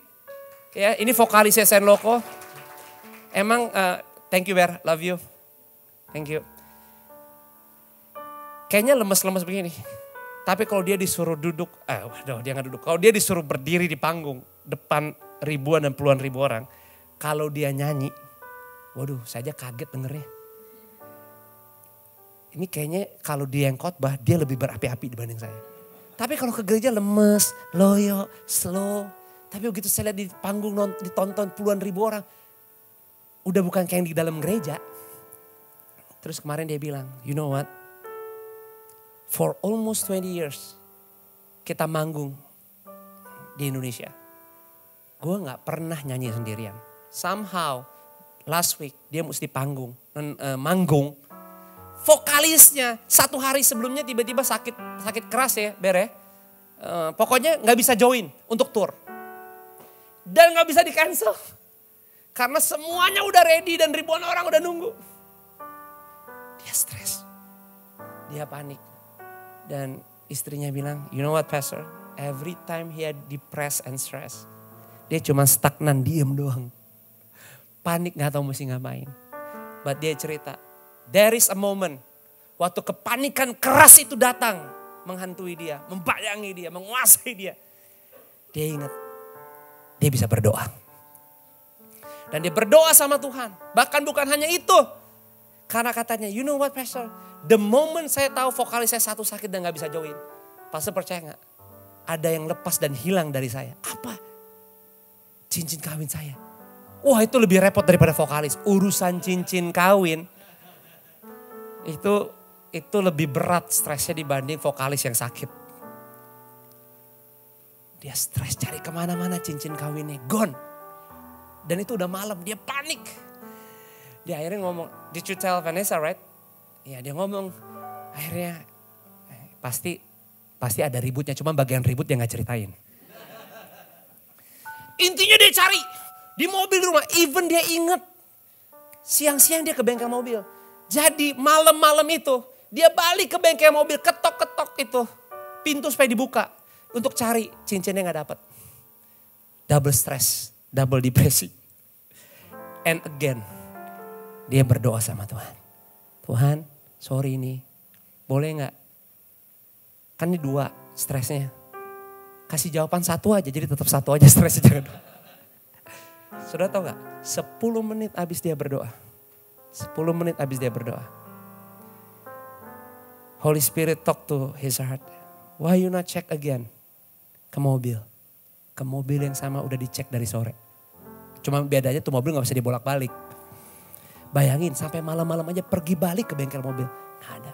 Ya, ini vokalisnya Sen Loco. Emang thank you Ber, love you. Thank you. Kayaknya lemes-lemes begini. Tapi kalau dia disuruh duduk, dia gak duduk. Kalau dia disuruh berdiri di panggung depan ribuan dan puluhan ribu orang. Kalau dia nyanyi, waduh saya aja kaget dengernya. Ini kayaknya kalau dia yang khotbah, dia lebih berapi-api dibanding saya. Tapi kalau ke gereja lemes, loyo, slow. Tapi begitu saya lihat di panggung ditonton puluhan ribu orang. Udah bukan kayak yang di dalam gereja. Terus kemarin dia bilang, you know what? For almost 20 years kita manggung di Indonesia. Gue gak pernah nyanyi sendirian. Somehow last week dia mesti manggung. Vokalisnya 1 hari sebelumnya tiba-tiba sakit keras ya Ber ya. Pokoknya gak bisa join untuk tour. Dan gak bisa di cancel. Karena semuanya udah ready dan ribuan orang udah nunggu. Dia stres. Dia panik. Dan istrinya bilang, you know what pastor, every time he had depressed and stress, dia cuma stagnan, diem doang. Panik gak tahu mesti ngapain. But dia cerita, there is a moment, waktu kepanikan keras itu datang, menghantui dia, membayangi dia, menguasai dia. Dia ingat, dia bisa berdoa. Dan dia berdoa sama Tuhan, bahkan bukan hanya itu. Karena katanya, you know what pastor, the moment saya tahu vokalis saya satu sakit dan gak bisa join. Pastor percaya gak? Ada yang lepas dan hilang dari saya. Apa? Cincin kawin saya. Wah itu lebih repot daripada vokalis. Urusan cincin kawin. Itu lebih berat stresnya dibanding vokalis yang sakit. Dia stres cari kemana-mana cincin kawinnya. Gone. Dan itu udah malam dia panik. Dia akhirnya ngomong, did you tell Vanessa right? Ya dia ngomong, akhirnya pasti ada ributnya, cuma bagian ribut dia gak ceritain. Intinya dia cari di mobil di rumah. Even dia inget siang-siang dia ke bengkel mobil. Jadi malam-malam itu dia balik ke bengkel mobil, ketok-ketok itu pintu supaya dibuka untuk cari cincinnya nggak dapat. Double stress, double depresi. And again dia berdoa sama Tuhan. Tuhan, sorry nih, boleh nggak? Kan ini 2 stresnya. Kasih jawaban 1 aja, jadi tetap 1 aja stresnya, jangan 2. Sudah tahu gak? 10 menit habis dia berdoa. 10 menit habis dia berdoa. Holy Spirit talk to his heart. Why you not check again? Ke mobil. Ke mobil yang sama udah dicek dari sore. Cuma bedanya tuh mobil gak bisa dibolak-balik. Bayangin sampai malam-malam aja pergi balik ke bengkel mobil. Gak ada.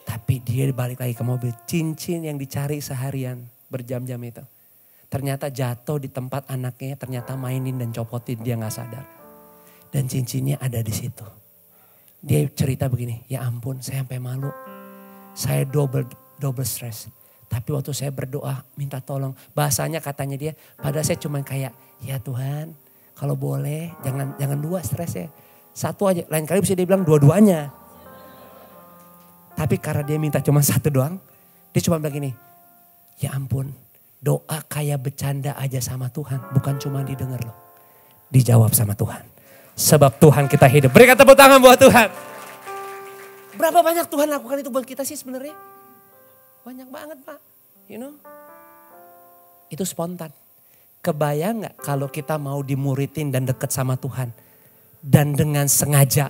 Tapi dia balik lagi ke mobil. Cincin yang dicari seharian berjam-jam itu. Ternyata jatuh di tempat anaknya, ternyata mainin dan copotin, dia gak sadar. Dan cincinnya ada di situ. Dia cerita begini, ya ampun saya sampai malu. Saya double stress. Tapi waktu saya berdoa minta tolong. Bahasanya katanya dia, padahal saya cuma kayak, ya Tuhan kalau boleh jangan 2 stres ya. 1 aja, lain kali bisa dia bilang 2-2-nya. Tapi karena dia minta cuma 1 doang, dia cuma bilang gini, ya ampun, doa kayak bercanda aja sama Tuhan, bukan cuma didengar loh. Dijawab sama Tuhan. Sebab Tuhan kita hidup. Berikan tepuk tangan buat Tuhan. Berapa banyak Tuhan lakukan itu buat kita sih sebenarnya? Banyak banget Pak. You know? Itu spontan. Kebayang gak kalau kita mau dimuridin dan deket sama Tuhan. Dan dengan sengaja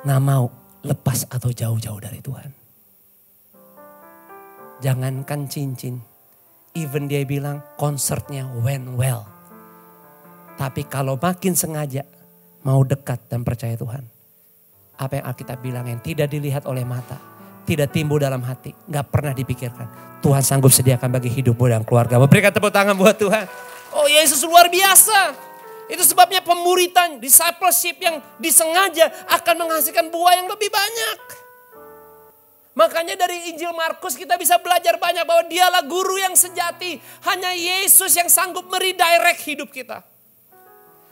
gak mau lepas atau jauh-jauh dari Tuhan. Jangankan cincin. Even dia bilang konsernya went well. Tapi kalau makin sengaja mau dekat dan percaya Tuhan. Apa yang Alkitab bilang yang tidak dilihat oleh mata. Tidak timbul dalam hati. Gak pernah dipikirkan. Tuhan sanggup sediakan bagi hidupmu dan keluarga. Berikan tepuk tangan buat Tuhan. Oh Yesus luar biasa. Itu sebabnya pemuritan, discipleship yang disengaja akan menghasilkan buah yang lebih banyak. Makanya dari Injil Markus kita bisa belajar banyak bahwa dialah guru yang sejati. Hanya Yesus yang sanggup meredirect hidup kita.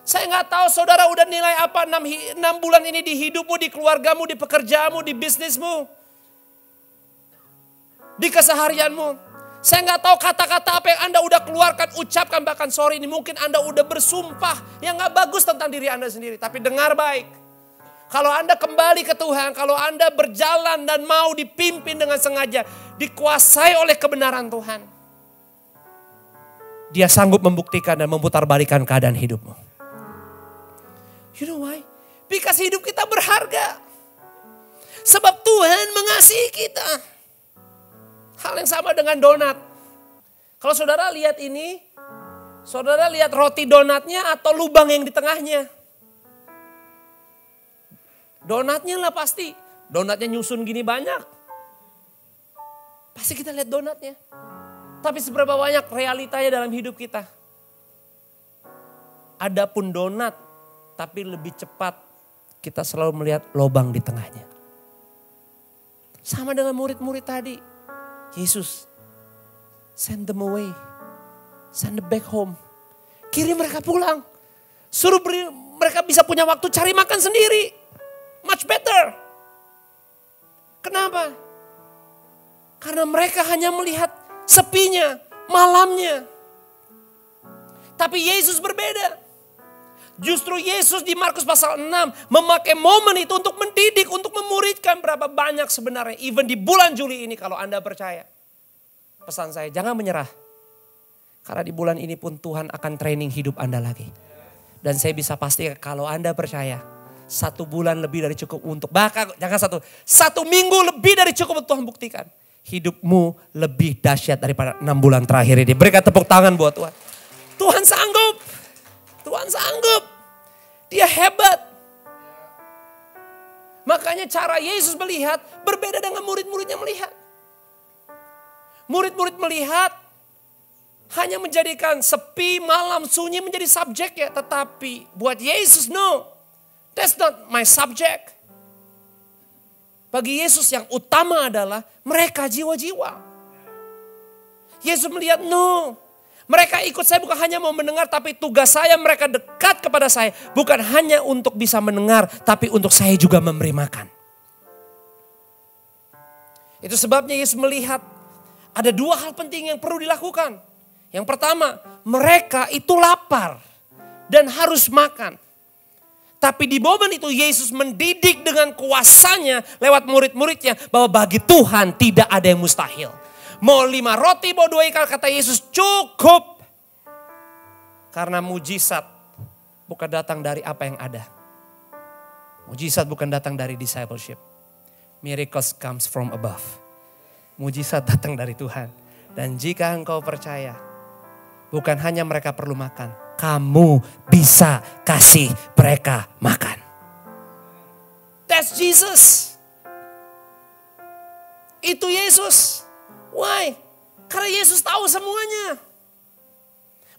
Saya gak tahu saudara udah nilai apa 6 bulan ini di hidupmu, di keluargamu, di pekerjaanmu, di bisnismu. Di keseharianmu. Saya gak tahu kata-kata apa yang Anda udah keluarkan, ucapkan, bahkan sorry ini mungkin Anda udah bersumpah yang gak bagus tentang diri Anda sendiri. Tapi dengar baik. Kalau Anda kembali ke Tuhan, kalau Anda berjalan dan mau dipimpin dengan sengaja, dikuasai oleh kebenaran Tuhan. Dia sanggup membuktikan dan memutarbalikan keadaan hidupmu. You know why? Because hidup kita berharga. Sebab Tuhan mengasihi kita. Hal yang sama dengan donat. Kalau saudara lihat ini, saudara lihat roti donatnya atau lubang yang di tengahnya. Donatnya lah pasti. Donatnya nyusun gini banyak. Pasti kita lihat donatnya. Tapi seberapa banyak realitanya dalam hidup kita. Adapun donat, tapi lebih cepat kita selalu melihat lubang di tengahnya. Sama dengan murid-murid tadi. Yesus, send them away. Send them back home. Kirim mereka pulang. Suruh mereka bisa punya waktu cari makan sendiri. Much better. Kenapa? Karena mereka hanya melihat sepinya, malamnya. Tapi Yesus berbeda. Justru Yesus di Markus pasal 6 memakai momen itu untuk mendidik, untuk memuridkan berapa banyak sebenarnya. Even di bulan Juli ini kalau Anda percaya. Pesan saya, jangan menyerah. Karena di bulan ini pun Tuhan akan training hidup Anda lagi. Dan saya bisa pastikan kalau Anda percaya, 1 bulan lebih dari cukup untuk, bahkan jangan 1 minggu lebih dari cukup untuk Tuhan buktikan. Hidupmu lebih dahsyat daripada 6 bulan terakhir ini. Berikan tepuk tangan buat Tuhan. Tuhan sanggup. Tuhan sanggup. Dia hebat. Makanya cara Yesus melihat berbeda dengan murid-muridnya melihat. Murid-murid melihat hanya menjadikan sepi, malam, sunyi menjadi subjeknya. Tetapi buat Yesus, no. That's not my subject. Bagi Yesus yang utama adalah mereka jiwa-jiwa. Yesus melihat, no. Mereka ikut saya bukan hanya mau mendengar, tapi tugas saya mereka dekat kepada saya. Bukan hanya untuk bisa mendengar, tapi untuk saya juga memberi makan. Itu sebabnya Yesus melihat ada dua hal penting yang perlu dilakukan. Yang pertama, mereka itu lapar dan harus makan. Tapi di momen itu Yesus mendidik dengan kuasanya lewat murid-muridnya bahwa bagi Tuhan tidak ada yang mustahil. Mau 5 roti, mau 2 ikan, kata Yesus cukup. Karena mujizat bukan datang dari apa yang ada. Mujizat bukan datang dari discipleship. Miracles comes from above. Mujizat datang dari Tuhan. Dan jika engkau percaya, bukan hanya mereka perlu makan, kamu bisa kasih mereka makan. That's Jesus. Itu Yesus. Why? Karena Yesus tahu semuanya.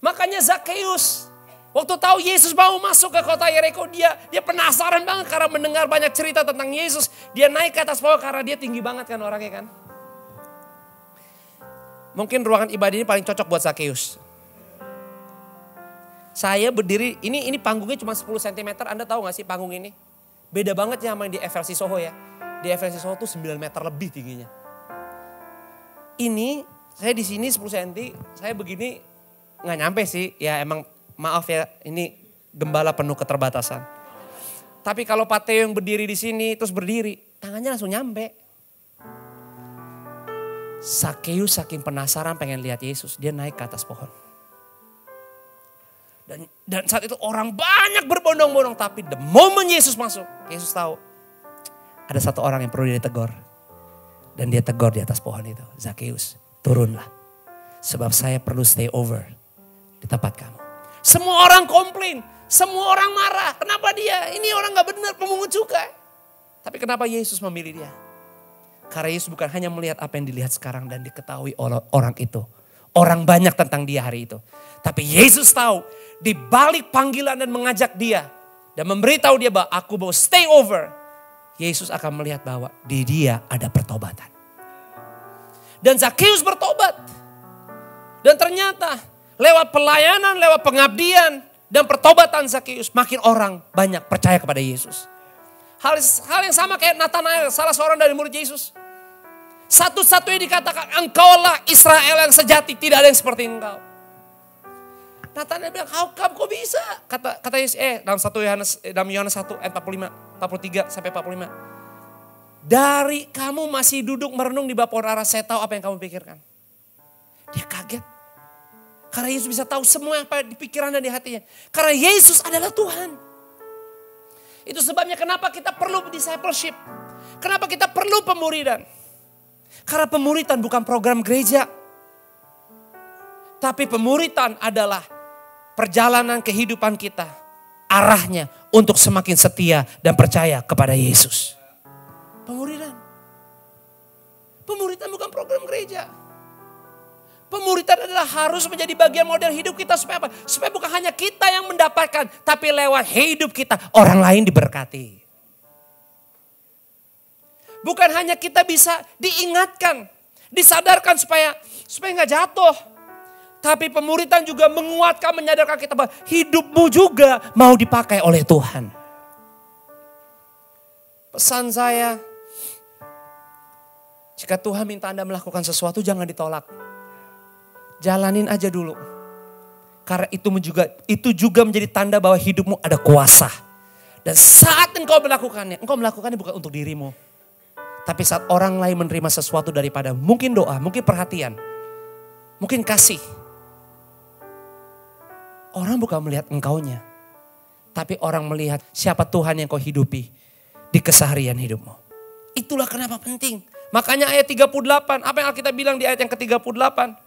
Makanya Zakheus, waktu tahu Yesus mau masuk ke kota Yeriko, dia penasaran banget karena mendengar banyak cerita tentang Yesus. Dia naik ke atas pohon karena dia tinggi banget kan orangnya kan. Mungkin ruangan ibadah ini paling cocok buat Zakheus. Saya berdiri, ini panggungnya cuma 10 cm, Anda tahu gak sih panggung ini? Beda banget ya sama yang di FLC Soho ya. Di FLC Soho tuh 9 meter lebih tingginya. Ini saya di sini 10 cm, saya begini nggak nyampe sih. Ya emang maaf ya, ini gembala penuh keterbatasan. Tapi kalau Pak Teo yang berdiri di sini terus berdiri, tangannya langsung nyampe. Zakheus saking penasaran pengen lihat Yesus, dia naik ke atas pohon. Dan saat itu orang banyak berbondong-bondong, tapi the moment Yesus masuk, Yesus tahu ada satu orang yang perlu dia tegur. Dan dia tegur di atas pohon itu, Zakheus, turunlah. Sebab saya perlu stay over di tempat kamu. Semua orang komplain, semua orang marah. Kenapa dia? Ini orang gak benar, pemungut cukai. Tapi kenapa Yesus memilih dia? Karena Yesus bukan hanya melihat apa yang dilihat sekarang dan diketahui oleh orang itu. Orang banyak tentang dia hari itu. Tapi Yesus tahu di balik panggilan dan mengajak dia. Dan memberitahu dia bahwa aku mau stay over. Yesus akan melihat bahwa di dia ada pertobatan. Dan Zakheus bertobat. Dan ternyata lewat pelayanan, lewat pengabdian dan pertobatan Zakheus, makin orang banyak percaya kepada Yesus. Hal yang sama kayak Nathanael, salah seorang dari murid Yesus. Satu-satunya dikatakan, engkaulah Israel yang sejati, tidak ada yang seperti engkau. Nathanael bilang, kok bisa? Kata Yesus, dalam Yohanes 1 ayat 43 sampai 45. Dari kamu masih duduk merenung di bawah pohon ara, saya tahu apa yang kamu pikirkan. Dia kaget. Karena Yesus bisa tahu semua yang di pikiran dan di hatinya. Karena Yesus adalah Tuhan. Itu sebabnya kenapa kita perlu discipleship. Kenapa kita perlu pemuridan. Karena pemuridan bukan program gereja. Tapi pemuridan adalah perjalanan kehidupan kita. Arahnya untuk semakin setia dan percaya kepada Yesus. Pemuridan. Pemuridan bukan program gereja. Pemuridan adalah harus menjadi bagian model hidup kita supaya apa? Supaya bukan hanya kita yang mendapatkan, tapi lewat hidup kita orang lain diberkati. Bukan hanya kita bisa diingatkan, disadarkan supaya nggak jatuh. Tapi pemuridan juga menguatkan, menyadarkan kita bahwa hidupmu juga mau dipakai oleh Tuhan. Pesan saya, jika Tuhan minta Anda melakukan sesuatu jangan ditolak. Jalanin aja dulu. Karena itu juga menjadi tanda bahwa hidupmu ada kuasa. Dan saat engkau melakukannya bukan untuk dirimu. Tapi saat orang lain menerima sesuatu daripada mungkin doa, mungkin perhatian, mungkin kasih. Orang bukan melihat engkaunya. Tapi orang melihat siapa Tuhan yang kau hidupi di keseharian hidupmu. Itulah kenapa penting. Makanya ayat 38, apa yang Alkitab bilang di ayat yang ke-38?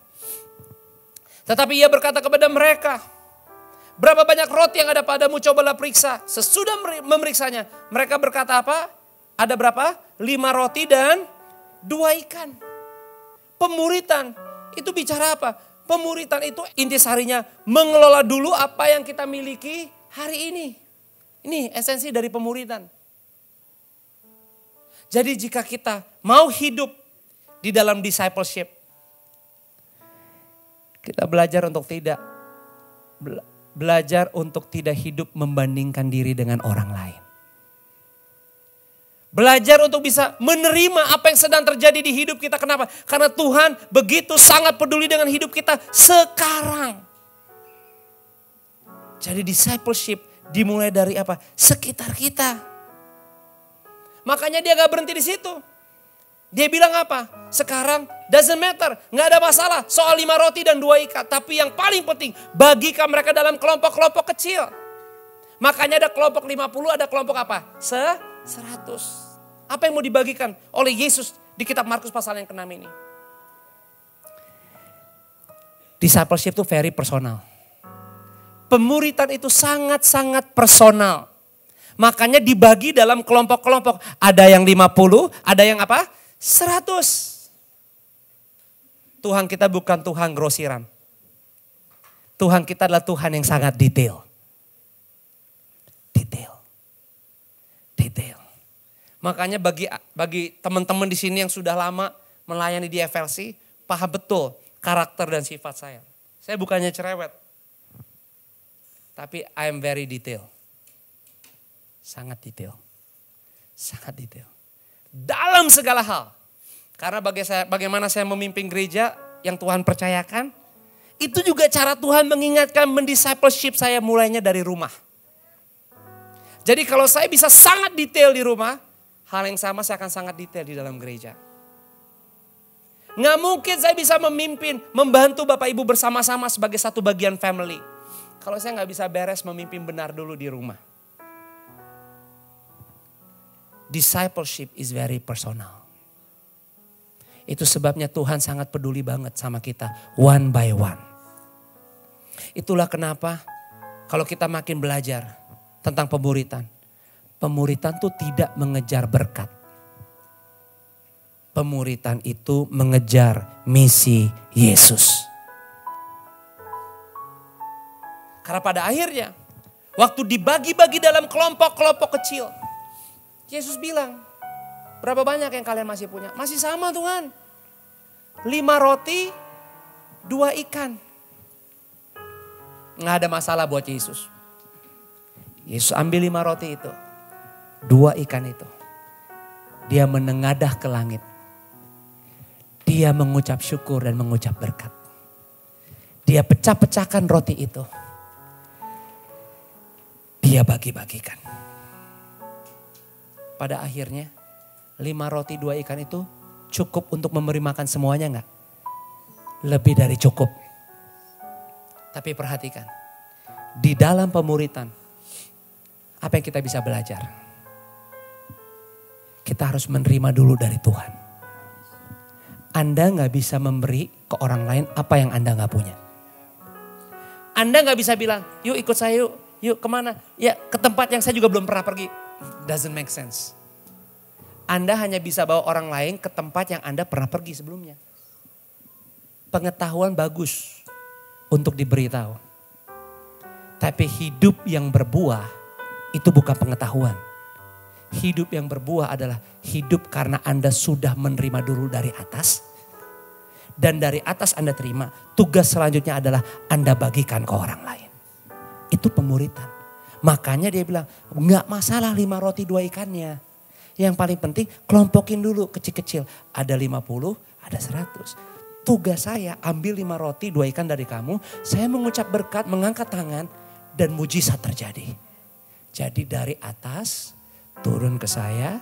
Tetapi ia berkata kepada mereka, berapa banyak roti yang ada padamu, cobalah periksa. Sesudah memeriksanya, mereka berkata apa? Ada berapa? 5 roti dan 2 ikan. Pemuritan itu bicara apa? Pemuritan itu intisarinya mengelola dulu apa yang kita miliki hari ini. Ini esensi dari pemuritan. Jadi jika kita mau hidup di dalam discipleship, Kita belajar untuk tidak hidup membandingkan diri dengan orang lain. Belajar untuk bisa menerima apa yang sedang terjadi di hidup kita. Kenapa? Karena Tuhan begitu sangat peduli dengan hidup kita sekarang. Jadi discipleship dimulai dari apa? Sekitar kita. Makanya dia gak berhenti di situ. Dia bilang apa? Sekarang doesn't matter, gak ada masalah soal 5 roti dan 2 ikan. Tapi yang paling penting, bagikan mereka dalam kelompok-kelompok kecil. Makanya ada kelompok 50, ada kelompok apa? 100. Apa yang mau dibagikan oleh Yesus di kitab Markus pasal yang ke-6 ini? Discipleship itu very personal. Pemuritan itu sangat-sangat personal. Makanya dibagi dalam kelompok-kelompok. Ada yang 50, ada yang apa? 100. Tuhan kita bukan Tuhan grosiran. Tuhan kita adalah Tuhan yang sangat detail. Detail. Makanya bagi teman-teman di sini yang sudah lama melayani di FLC, paham betul karakter dan sifat saya. Saya bukannya cerewet. Tapi I am very detail. Sangat detail. Dalam segala hal. Karena bagaimana saya memimpin gereja yang Tuhan percayakan. Itu juga cara Tuhan mengingatkan mendiscipleship saya mulainya dari rumah. Jadi kalau saya bisa sangat detail di rumah. Hal yang sama saya akan sangat detail di dalam gereja. Nggak mungkin saya bisa memimpin, membantu Bapak Ibu bersama-sama sebagai satu bagian family. Kalau saya nggak bisa beres memimpin benar dulu di rumah. Discipleship is very personal. Itu sebabnya Tuhan sangat peduli banget sama kita one by one. Itulah kenapa kalau kita makin belajar tentang pemuritan. Pemuritan itu tidak mengejar berkat. Pemuritan itu mengejar misi Yesus. Karena pada akhirnya waktu dibagi-bagi dalam kelompok-kelompok kecil. Yesus bilang, berapa banyak yang kalian masih punya? Masih sama Tuhan. 5 roti, 2 ikan. Nggak ada masalah buat Yesus. Yesus ambil 5 roti itu. 2 ikan itu. Dia menengadah ke langit. Dia mengucap syukur dan mengucap berkat. Dia pecah-pecahkan roti itu. Dia bagi-bagikan. Pada akhirnya 5 roti 2 ikan itu cukup untuk memberi makan semuanya enggak? Lebih dari cukup. Tapi perhatikan. Di dalam pemuritan. Apa yang kita bisa belajar? Kita harus menerima dulu dari Tuhan. Anda gak bisa memberi ke orang lain apa yang Anda gak punya. Anda gak bisa bilang, yuk ikut saya yuk kemana? Ya ke tempat yang saya juga belum pernah pergi. Doesn't make sense. Anda hanya bisa bawa orang lain ke tempat yang Anda pernah pergi sebelumnya. Pengetahuan bagus untuk diberitahu. Tapi hidup yang berbuah itu bukan pengetahuan. Hidup yang berbuah adalah hidup karena Anda sudah menerima dulu dari atas. Dan dari atas Anda terima, tugas selanjutnya adalah Anda bagikan ke orang lain. Itu pemuritan. Makanya dia bilang, enggak masalah 5 roti 2 ikannya. Yang paling penting kelompokin dulu kecil-kecil. Ada 50, ada 100. Tugas saya ambil 5 roti 2 ikan dari kamu. Saya mengucap berkat, mengangkat tangan dan mujizat terjadi. Jadi dari atas turun ke saya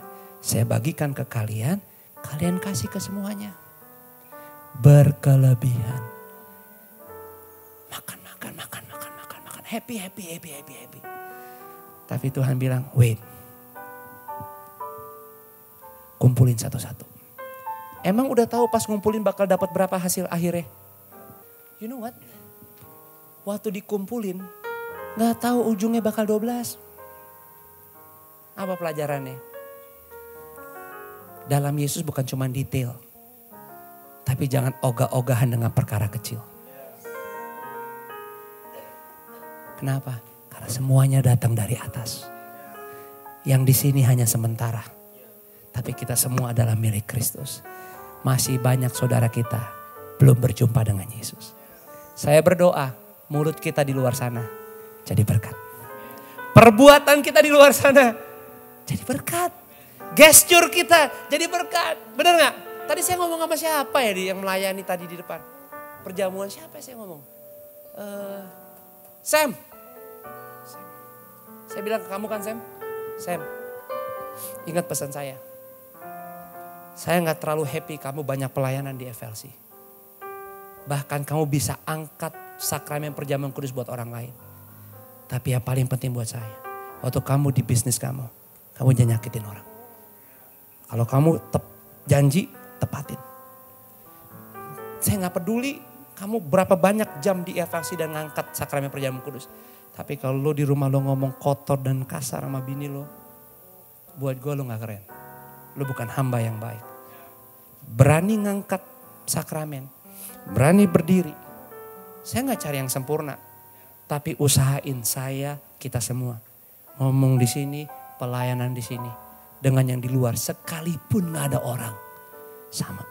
bagikan ke kalian, kalian kasih ke semuanya. Berkelebihan. Makan. Happy. Tapi Tuhan bilang, wait. Kumpulin satu-satu. Emang udah tahu pas ngumpulin bakal dapat berapa hasil akhirnya? You know what? Waktu dikumpulin, gak tahu ujungnya bakal 12. Apa pelajarannya? Dalam Yesus bukan cuma detail. Tapi jangan ogah-ogahan dengan perkara kecil. Kenapa? Karena semuanya datang dari atas. Yang di sini hanya sementara. Tapi kita semua adalah milik Kristus. Masih banyak saudara kita belum berjumpa dengan Yesus. Saya berdoa mulut kita di luar sana jadi berkat. Perbuatan kita di luar sana jadi berkat. Gesture kita jadi berkat. Benar gak? Tadi saya ngomong sama siapa ya yang melayani tadi di depan? Perjamuan siapa saya ngomong? Sam. Saya bilang ke kamu kan Sam. Sam, ingat pesan saya. Saya gak terlalu happy kamu banyak pelayanan di FLC. Bahkan kamu bisa angkat sakramen perjamuan kudus buat orang lain. Tapi yang paling penting buat saya, waktu kamu di bisnis kamu jangan nyakitin orang. Kalau kamu janji, tepatin. Saya gak peduli kamu berapa banyak jam di FLC dan ngangkat sakramen perjamuan kudus. Tapi kalau lo di rumah lo ngomong kotor dan kasar sama bini lo, buat gue lo gak keren. Lo bukan hamba yang baik. Berani ngangkat sakramen, berani berdiri. Saya gak cari yang sempurna. Tapi usahain kita semua. Ngomong di sini, pelayanan di sini. Dengan yang di luar, sekalipun gak ada orang. Sama.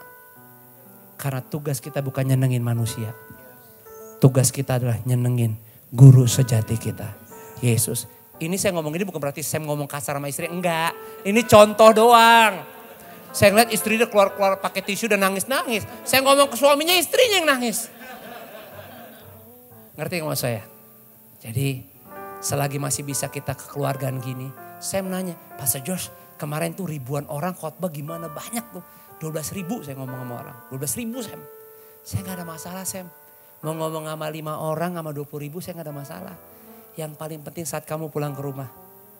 Karena tugas kita bukan nyenengin manusia. Tugas kita adalah nyenengin guru sejati kita, Yesus. Ini saya ngomong ini bukan berarti saya ngomong kasar sama istri. Enggak, ini contoh doang. Saya ngeliat istri dia keluar-keluar pakai tisu dan nangis-nangis. Saya ngomong ke suaminya, istrinya yang nangis. Ngerti nggak maksud saya? Jadi selagi masih bisa kita kekeluargaan gini. Saya menanya, Pastor George kemarin tuh ribuan orang khotbah gimana? Banyak tuh. 12.000 saya ngomong sama orang. 12.000 Sam. Saya gak ada masalah Sam. Mau ngomong sama 5 orang sama 20.000 saya gak ada masalah. Yang paling penting saat kamu pulang ke rumah.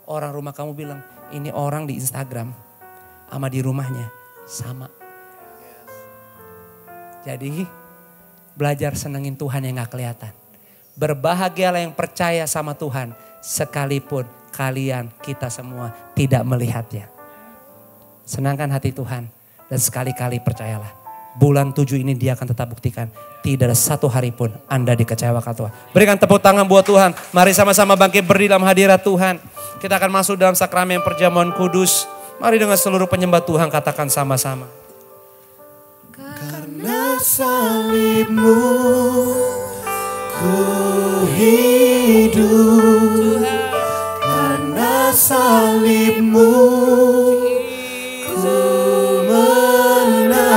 Orang rumah kamu bilang, ini orang di Instagram sama di rumahnya sama. Jadi belajar senengin Tuhan yang gak kelihatan. Berbahagialah yang percaya sama Tuhan sekalipun kalian kita semua tidak melihatnya. Senangkan hati Tuhan dan sekali-kali percayalah. Bulan 7 ini dia akan tetap buktikan. Tidak ada satu hari pun Anda dikecewakan Tuhan. Berikan tepuk tangan buat Tuhan. Mari sama-sama bangkit berdiri dalam hadirat Tuhan. Kita akan masuk dalam sakramen perjamuan kudus. Mari dengan seluruh penyembah Tuhan katakan sama-sama. Karena salibmu ku hidup. Karena salibmu ku menang.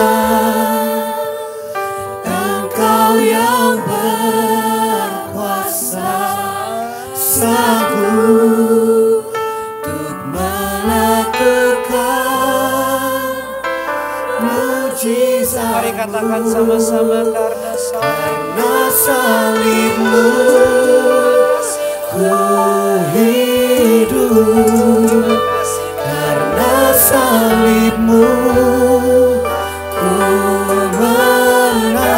Engkau yang berkuasa sanggup untuk melakukan mujizat. Mari katakan sama-sama karena salibmu ku hidup. Karena salibmu ku menang.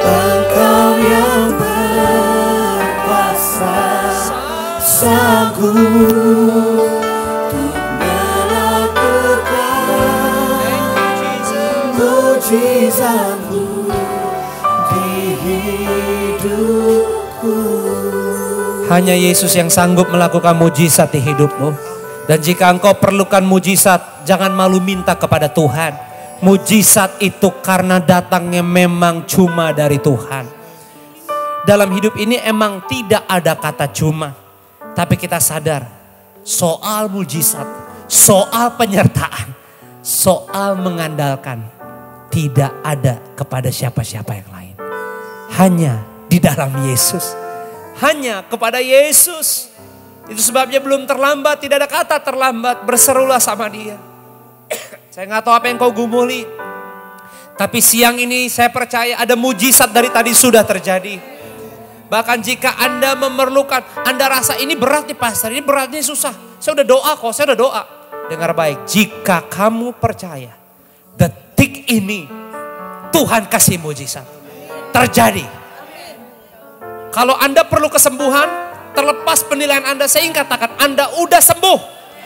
Engkau yang berkuasa sanggup untuk melakukan mujizat-Mu di hidupku. Hanya Yesus yang sanggup melakukan mujizat di hidupmu. Dan jika engkau perlukan mujizat, jangan malu minta kepada Tuhan. Mujizat itu karena datangnya memang cuma dari Tuhan. Dalam hidup ini emang tidak ada kata cuma. Tapi kita sadar soal mujizat, soal penyertaan, soal mengandalkan tidak ada kepada siapa-siapa yang lain. Hanya di dalam Yesus. Hanya kepada Yesus. Itu sebabnya belum terlambat, tidak ada kata terlambat. Berserulah sama Dia. Saya gak tahu apa yang kau gumuli. Tapi siang ini saya percaya ada mujizat dari tadi sudah terjadi. Bahkan jika Anda memerlukan, Anda rasa ini berat nih pastor, ini berat nih susah. Saya udah doa kok, saya udah doa. Dengar baik, jika kamu percaya detik ini Tuhan kasih mujizat. Terjadi. Kalau Anda perlu kesembuhan, terlepas penilaian Anda, saya ingin katakan Anda udah sembuh.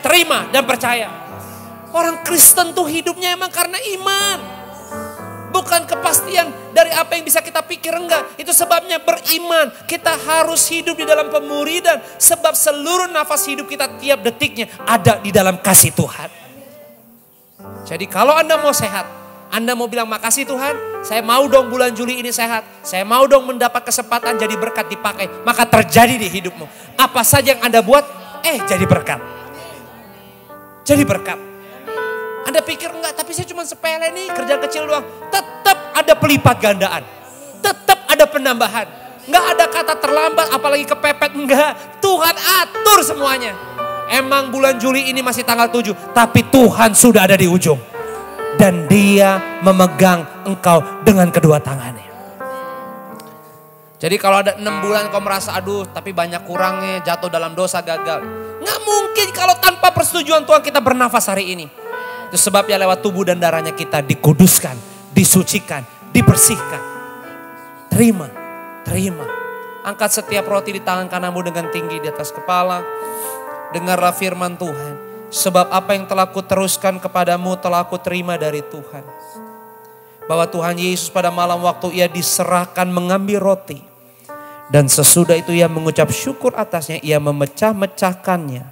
Terima dan percaya. Orang Kristen tuh hidupnya emang karena iman. Bukan kepastian dari apa yang bisa kita pikir, enggak. Itu sebabnya beriman. Kita harus hidup di dalam pemuridan. Sebab seluruh nafas hidup kita tiap detiknya ada di dalam kasih Tuhan. Jadi kalau Anda mau sehat, Anda mau bilang makasih Tuhan, saya mau dong bulan Juli ini sehat. Saya mau dong mendapat kesempatan jadi berkat dipakai. Maka terjadi di hidupmu. Apa saja yang Anda buat, jadi berkat. Jadi berkat. Anda pikir enggak, tapi saya cuma sepele nih, kerja kecil doang. Tetap ada pelipat gandaan. Tetap ada penambahan. Enggak ada kata terlambat, apalagi kepepet. Enggak, Tuhan atur semuanya. Emang bulan Juli ini masih tanggal 7, tapi Tuhan sudah ada di ujung. Dan dia memegang engkau dengan kedua tangannya. Jadi kalau ada 6 bulan kau merasa aduh tapi banyak kurangnya, jatuh dalam dosa, gagal. Nggak mungkin kalau tanpa persetujuan Tuhan kita bernafas hari ini. Itu sebabnya lewat tubuh dan darahnya kita dikuduskan, disucikan, dibersihkan. Terima, terima. Angkat setiap roti di tangan kananmu dengan tinggi di atas kepala. Dengarlah firman Tuhan. Sebab apa yang telah kuteruskan kepadamu telah kuterima dari Tuhan. Bahwa Tuhan Yesus pada malam waktu ia diserahkan mengambil roti. Dan sesudah itu ia mengucap syukur atasnya, ia memecah-mecahkannya.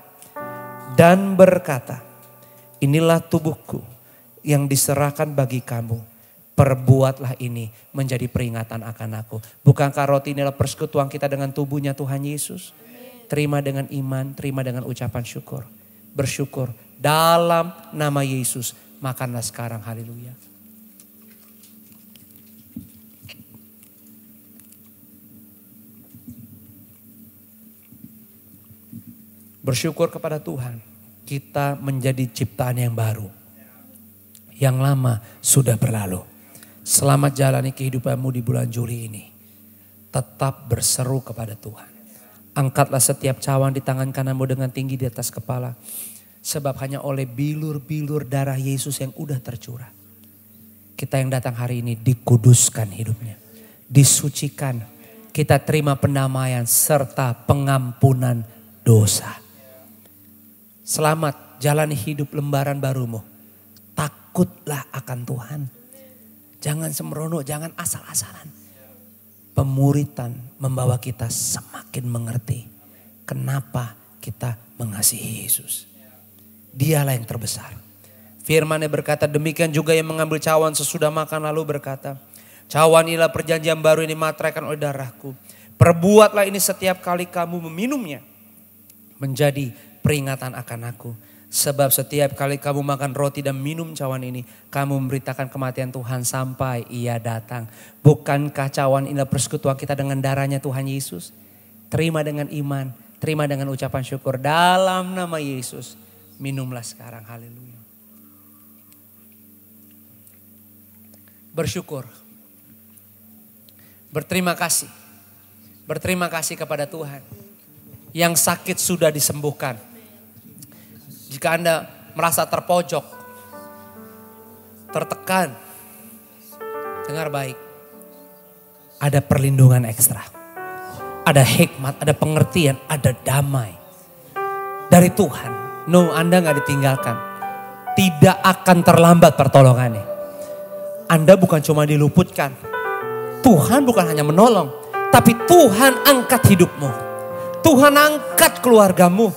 Dan berkata, inilah tubuhku yang diserahkan bagi kamu. Perbuatlah ini menjadi peringatan akan aku. Bukankah roti inilah persekutuan kita dengan tubuhnya Tuhan Yesus? Terima dengan iman, terima dengan ucapan syukur. Bersyukur dalam nama Yesus. Makanlah sekarang, haleluya. Bersyukur kepada Tuhan. Kita menjadi ciptaan yang baru. Yang lama sudah berlalu. Selamat jalani kehidupanmu di bulan Juli ini. Tetap berseru kepada Tuhan. Angkatlah setiap cawan di tangan kananmu dengan tinggi di atas kepala. Sebab hanya oleh bilur-bilur darah Yesus yang udah tercurah. Kita yang datang hari ini dikuduskan hidupnya. Disucikan. Kita terima pendamaian serta pengampunan dosa. Selamat jalani hidup lembaran barumu. Takutlah akan Tuhan. Jangan sembrono, jangan asal-asalan. Pemuritan membawa kita semakin mengerti kenapa kita mengasihi Yesus. Dialah yang terbesar. Firman-Nya berkata demikian juga yang mengambil cawan sesudah makan lalu berkata, cawan inilah perjanjian baru ini dimateraikan oleh darahku. Perbuatlah ini setiap kali kamu meminumnya menjadi peringatan akan aku. Sebab setiap kali kamu makan roti dan minum cawan ini, kamu memberitakan kematian Tuhan sampai ia datang. Bukankah cawan inilah persekutuan kita dengan darahnya Tuhan Yesus? Terima dengan iman, terima dengan ucapan syukur dalam nama Yesus. Minumlah sekarang, haleluya. Bersyukur. Berterima kasih. Berterima kasih kepada Tuhan. Yang sakit sudah disembuhkan. Jika Anda merasa terpojok, tertekan, dengar baik. Ada perlindungan ekstra. Ada hikmat, ada pengertian, ada damai. Dari Tuhan. No, Anda gak ditinggalkan. Tidak akan terlambat pertolongannya. Anda bukan cuma diluputkan. Tuhan bukan hanya menolong. Tapi Tuhan angkat hidupmu. Tuhan angkat keluargamu.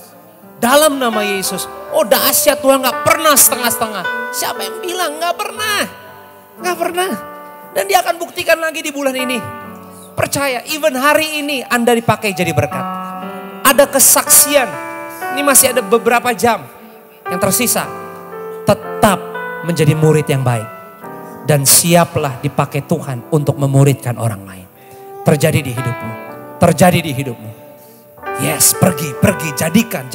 Dalam nama Yesus. Oh dahsyat, Tuhan gak pernah setengah-setengah. Siapa yang bilang gak pernah? Gak pernah. Dan dia akan buktikan lagi di bulan ini. Percaya, even hari ini Anda dipakai jadi berkat. Ada kesaksian. Ini masih ada beberapa jam yang tersisa. Tetap menjadi murid yang baik. Dan siaplah dipakai Tuhan untuk memuridkan orang lain. Terjadi di hidupmu. Terjadi di hidupmu. Yes, pergi, jadikan.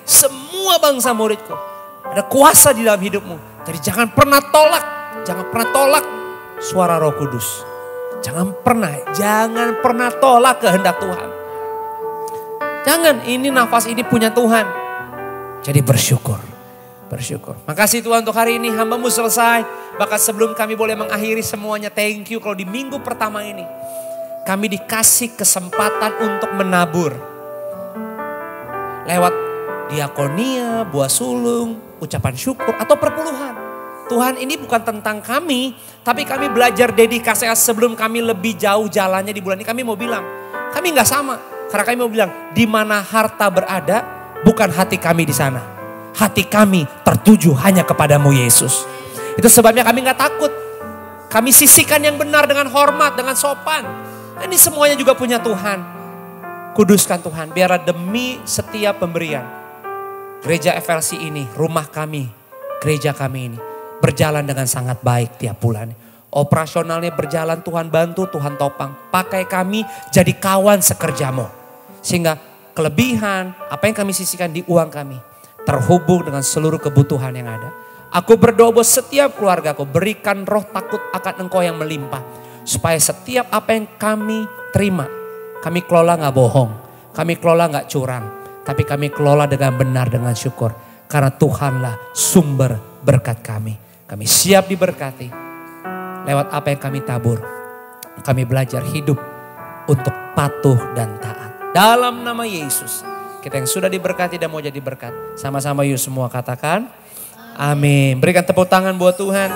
Semua bangsa muridku. Ada kuasa di dalam hidupmu. Jadi jangan pernah tolak suara Roh Kudus. Jangan pernah tolak kehendak Tuhan. Jangan, ini nafas ini punya Tuhan. Jadi bersyukur. Makasih Tuhan untuk hari ini, hamba-Mu selesai. Bahkan sebelum kami boleh mengakhiri semuanya, thank you kalau di minggu pertama ini. Kami dikasih kesempatan untuk menabur. Lewat diakonia, buah sulung, ucapan syukur atau perpuluhan. Tuhan ini bukan tentang kami, tapi kami belajar dedikasi sebelum kami lebih jauh jalannya di bulan ini. Kami mau bilang, kami gak sama. Karena kami mau bilang, di mana harta berada, bukan hati kami di sana. Hati kami tertuju hanya kepadamu Yesus. Itu sebabnya kami gak takut. Kami sisihkan yang benar dengan hormat, dengan sopan. Ini semuanya juga punya Tuhan. Kuduskan Tuhan, biarlah demi setiap pemberian. Gereja FLC ini, rumah kami, gereja kami ini berjalan dengan sangat baik tiap bulan. Operasionalnya berjalan, Tuhan bantu, Tuhan topang. Pakai kami jadi kawan sekerjamu. Sehingga kelebihan, apa yang kami sisihkan di uang kami terhubung dengan seluruh kebutuhan yang ada. Aku berdoa buat setiap keluargaku, berikan roh takut akan Engkau yang melimpah. Supaya setiap apa yang kami terima, kami kelola gak bohong, kami kelola gak curang. Tapi kami kelola dengan benar, dengan syukur. Karena Tuhanlah sumber berkat kami. Kami siap diberkati. Lewat apa yang kami tabur, kami belajar hidup untuk patuh dan taat. Dalam nama Yesus, kita yang sudah diberkati dan mau jadi berkat. Sama-sama yuk semua katakan. Amin. Berikan tepuk tangan buat Tuhan.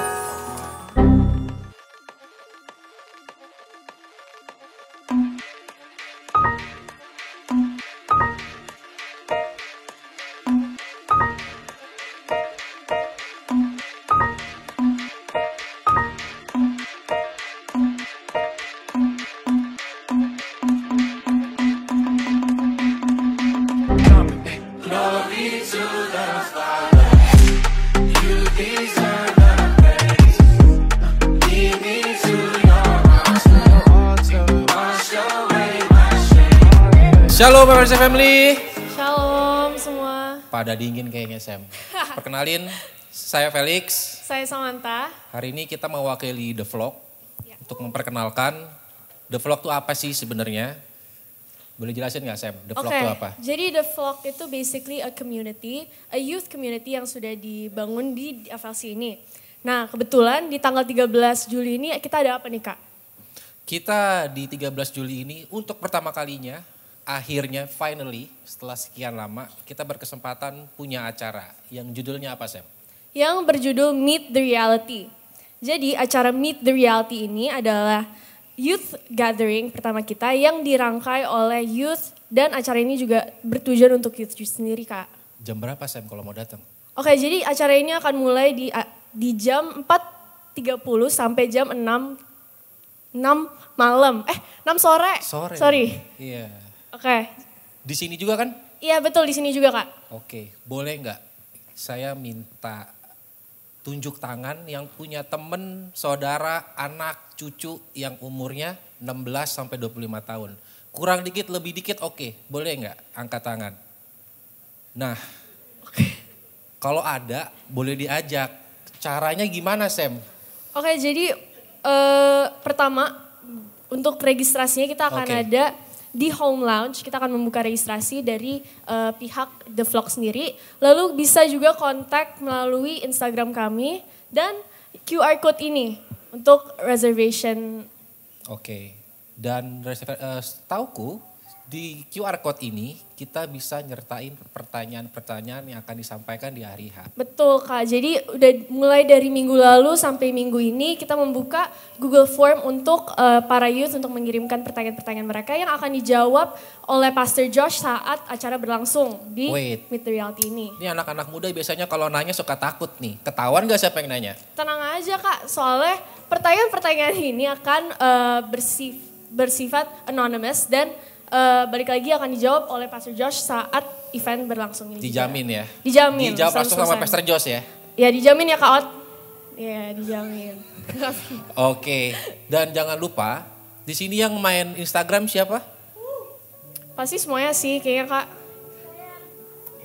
Shalom Mercy Family. Shalom semua. Pada dingin kayaknya Sam. Perkenalin, saya Felix. Saya Samantha. Hari ini kita mewakili The Vlog untuk memperkenalkan The Vlog itu apa sih sebenarnya? Boleh jelasin nggak Sam? The Vlog itu apa? Jadi The Vlog itu basically a community, a youth community yang sudah dibangun di FLC ini. Nah kebetulan di tanggal 13 Juli ini kita ada apa nih Kak? Kita di 13 Juli ini untuk pertama kalinya, akhirnya finally setelah sekian lama kita berkesempatan punya acara yang judulnya apa Sam? Yang berjudul Meet the Reality. Jadi acara Meet the Reality ini adalah youth gathering pertama kita yang dirangkai oleh youth dan acara ini juga bertujuan untuk youth sendiri Kak. Jam berapa Sam kalau mau datang? Oke, jadi acara ini akan mulai di jam 4.30 sampai jam 6 malam. 6 sore. Sorry. Iya. Oke. Di sini juga kan? Iya betul, di sini juga Kak. Oke, boleh nggak saya minta tunjuk tangan yang punya temen, saudara, anak, cucu yang umurnya 16 sampai 25 tahun. Kurang dikit, lebih dikit oke. Boleh nggak angkat tangan? Nah, kalau ada boleh diajak. Caranya gimana Sam? Oke, jadi pertama untuk registrasinya kita akan ada di Home Lounge. Kita akan membuka registrasi dari pihak The Vlog sendiri. Lalu bisa juga kontak melalui Instagram kami dan QR Code ini untuk reservation. Oke, dan setauku di QR Code ini kita bisa nyertain pertanyaan-pertanyaan yang akan disampaikan di hari H. Betul Kak, jadi udah mulai dari minggu lalu sampai minggu ini kita membuka Google Form untuk para youth untuk mengirimkan pertanyaan-pertanyaan mereka yang akan dijawab oleh Pastor Josh saat acara berlangsung di Meet the Reality ini. Ini anak-anak muda biasanya kalau nanya suka takut nih, ketahuan gak siapa yang nanya? Tenang aja Kak, soalnya pertanyaan-pertanyaan ini akan bersifat anonymous dan balik lagi akan dijawab oleh Pastor Josh saat event berlangsung ini. Dijamin juga. Ya? Dijamin. Dijawab langsung sama Pastor Josh ya? Ya dijamin ya Kak Ot. Ya dijamin. Oke, dan jangan lupa di sini yang main Instagram siapa? Pasti semuanya sih kayaknya Kak.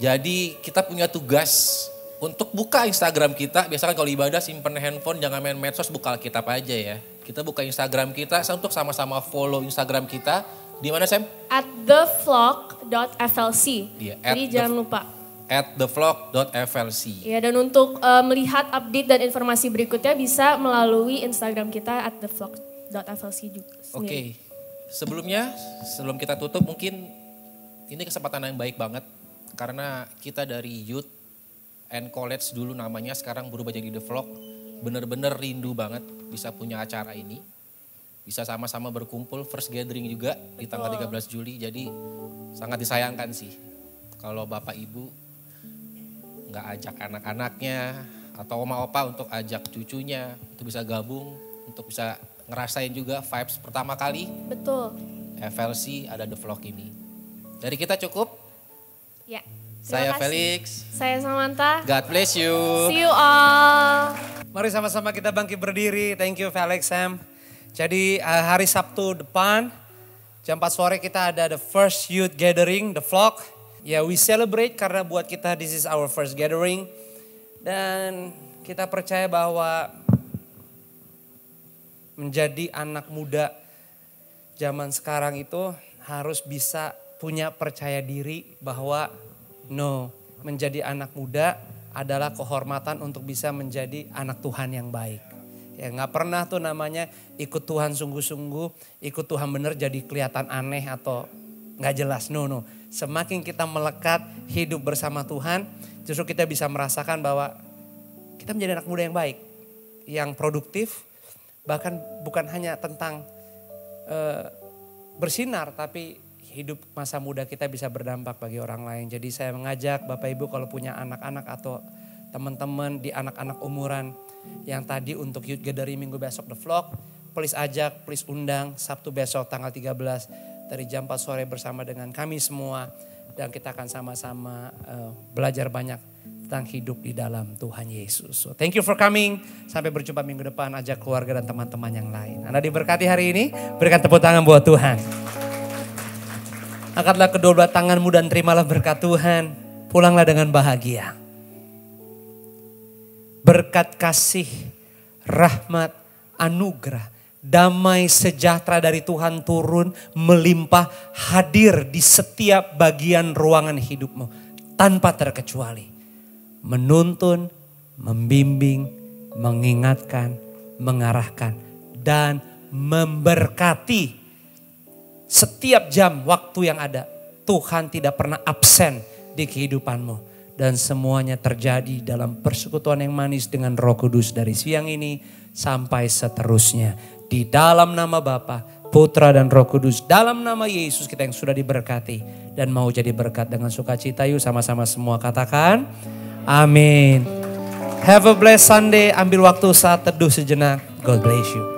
Jadi kita punya tugas untuk buka Instagram kita. Biasanya kalau ibadah simpen handphone, jangan main medsos, buka Alkitab aja ya. Kita buka Instagram kita untuk sama-sama follow Instagram kita. Di mana Sam? At thevlog.flc. Iya, jadi jangan lupa. At thevlog.flc. Ya, dan untuk melihat update dan informasi berikutnya bisa melalui Instagram kita at thevlog.flc juga. Oke, sebelum kita tutup mungkin ini kesempatan yang baik banget. Karena kita dari Youth and College dulu namanya, sekarang berubah jadi The Vlog. Bener-bener rindu banget bisa punya acara ini. Bisa sama-sama berkumpul, first gathering juga di tanggal 13 Juli. Jadi sangat disayangkan sih kalau Bapak Ibu nggak ajak anak-anaknya atau oma opa untuk ajak cucunya, untuk bisa gabung, untuk bisa ngerasain juga vibes pertama kali. Betul. FLC ada The Vlog ini. Dari kita cukup. Ya. Saya Kasih. Felix. Saya Samantha. God bless you. See you all. Mari sama-sama kita bangkit berdiri. Thank you Felix, Sam. Jadi hari Sabtu depan jam 4 sore kita ada the first youth gathering, The Vlog. Ya, we celebrate karena buat kita this is our first gathering. Dan kita percaya bahwa menjadi anak muda zaman sekarang itu harus bisa punya percaya diri bahwa menjadi anak muda adalah kehormatan untuk bisa menjadi anak Tuhan yang baik. Ya gak pernah tuh namanya ikut Tuhan sungguh-sungguh, ikut Tuhan bener jadi kelihatan aneh atau gak jelas. No. Semakin kita melekat hidup bersama Tuhan, justru kita bisa merasakan bahwa kita menjadi anak muda yang baik. Yang produktif, bahkan bukan hanya tentang bersinar, tapi hidup masa muda kita bisa berdampak bagi orang lain. Jadi saya mengajak Bapak Ibu kalau punya anak-anak atau teman-teman di anak-anak umuran yang tadi untuk youth gathering minggu besok The Vlog, please ajak, please undang Sabtu besok tanggal 13 dari jam 4 sore bersama dengan kami semua. Dan kita akan sama-sama belajar banyak tentang hidup di dalam Tuhan Yesus. So, thank you for coming. Sampai berjumpa minggu depan, ajak keluarga dan teman-teman yang lain. Anda diberkati hari ini, berikan tepuk tangan buat Tuhan. Angkatlah kedua belah tanganmu dan terimalah berkat Tuhan. Pulanglah dengan bahagia. Berkat kasih, rahmat, anugerah, damai sejahtera dari Tuhan turun melimpah hadir di setiap bagian ruangan hidupmu. Tanpa terkecuali. Menuntun, membimbing, mengingatkan, mengarahkan, dan memberkati. Setiap jam waktu yang ada, Tuhan tidak pernah absen di kehidupanmu. Dan semuanya terjadi dalam persekutuan yang manis dengan Roh Kudus dari siang ini sampai seterusnya. Di dalam nama Bapa, Putra dan Roh Kudus, dalam nama Yesus kita yang sudah diberkati. Dan mau jadi berkat dengan sukacita, yuk sama-sama semua katakan, amin. Have a blessed Sunday, ambil waktu saat teduh sejenak. God bless you.